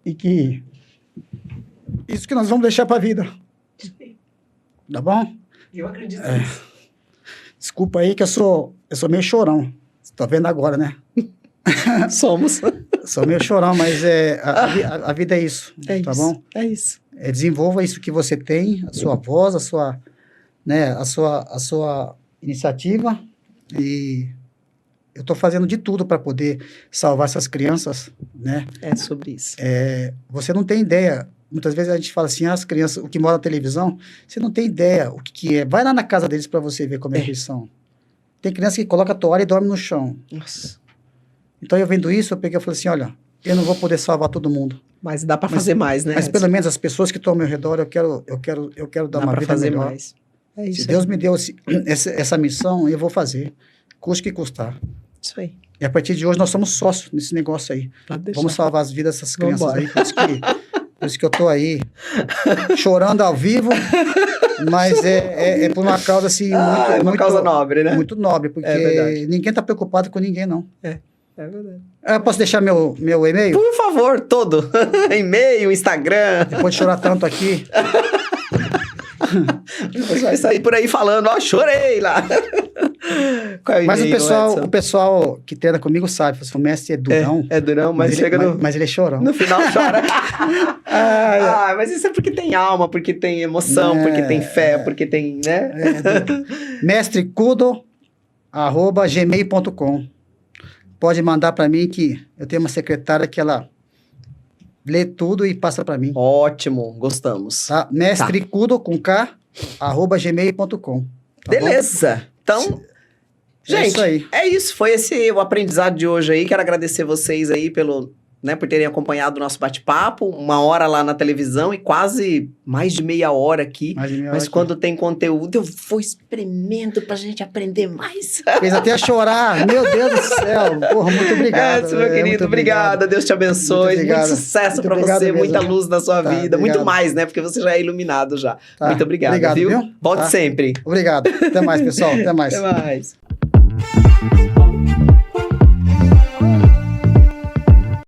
e que isso que nós vamos deixar para a vida. Tá bom? Eu acredito nisso. Desculpa aí que eu sou meio chorão. Você tá vendo agora, né? Somos. Sou meio chorão, mas a vida é isso, tá bom? É isso. Desenvolva isso que você tem, a sua voz, a sua iniciativa, e eu estou fazendo de tudo para poder salvar essas crianças, né? É sobre isso. Você não tem ideia. Muitas vezes a gente fala assim, as crianças, o que mora na televisão, você não tem ideia o que é. Vai lá na casa deles para você ver como é que eles são. Tem criança que coloca a toalha e dorme no chão. Nossa. Então, eu vendo isso, eu peguei e falei assim, olha, eu não vou poder salvar todo mundo. Mas dá para fazer mais, né? Mas pelo menos as pessoas que estão ao meu redor, eu quero dar uma vida fazer melhor. Mais. É isso. Se Deus me deu essa missão, eu vou fazer. Custe que custar. Isso aí. E a partir de hoje nós somos sócios nesse negócio aí. Vamos salvar as vidas dessas crianças aí. Por isso que eu tô aí chorando ao vivo, mas é por uma causa assim muito causa nobre, né? Muito nobre, porque ninguém tá preocupado com ninguém, não. É verdade. Eu posso deixar meu e-mail? Por favor, todo. E-mail, Instagram. Depois de chorar tanto aqui. Você vai sair por aí falando, ó, chorei lá. Qual é o mas e-mail, o pessoal que treina comigo sabe, o mestre é durão. É durão, mas chega mas ele é chorão. No final chora. Mas isso é porque tem alma, porque tem emoção, porque tem fé, porque tem, né? mestrecudo@gmail.com. Pode mandar para mim que eu tenho uma secretária que ela lê tudo e passa para mim. Ótimo, gostamos. Tá? Mestrecudo com K @gmail.com. Tá beleza. Bom? Então, gente, isso aí. É isso. Foi esse o aprendizado de hoje aí. Quero agradecer vocês aí por terem acompanhado o nosso bate-papo. 1 hora lá na televisão e quase mais de meia hora aqui. Mas quando tem conteúdo, eu vou experimento pra gente aprender mais. Fez até chorar. Meu Deus do céu. Porra, muito obrigado. Meu querido, obrigada. Deus te abençoe. Muito sucesso pra você. Mesmo. Muita luz na sua vida. Obrigado. Muito mais, né? Porque você já é iluminado já. Muito obrigado, viu? Volte sempre. Obrigado. Até mais, pessoal. Até mais. Até mais.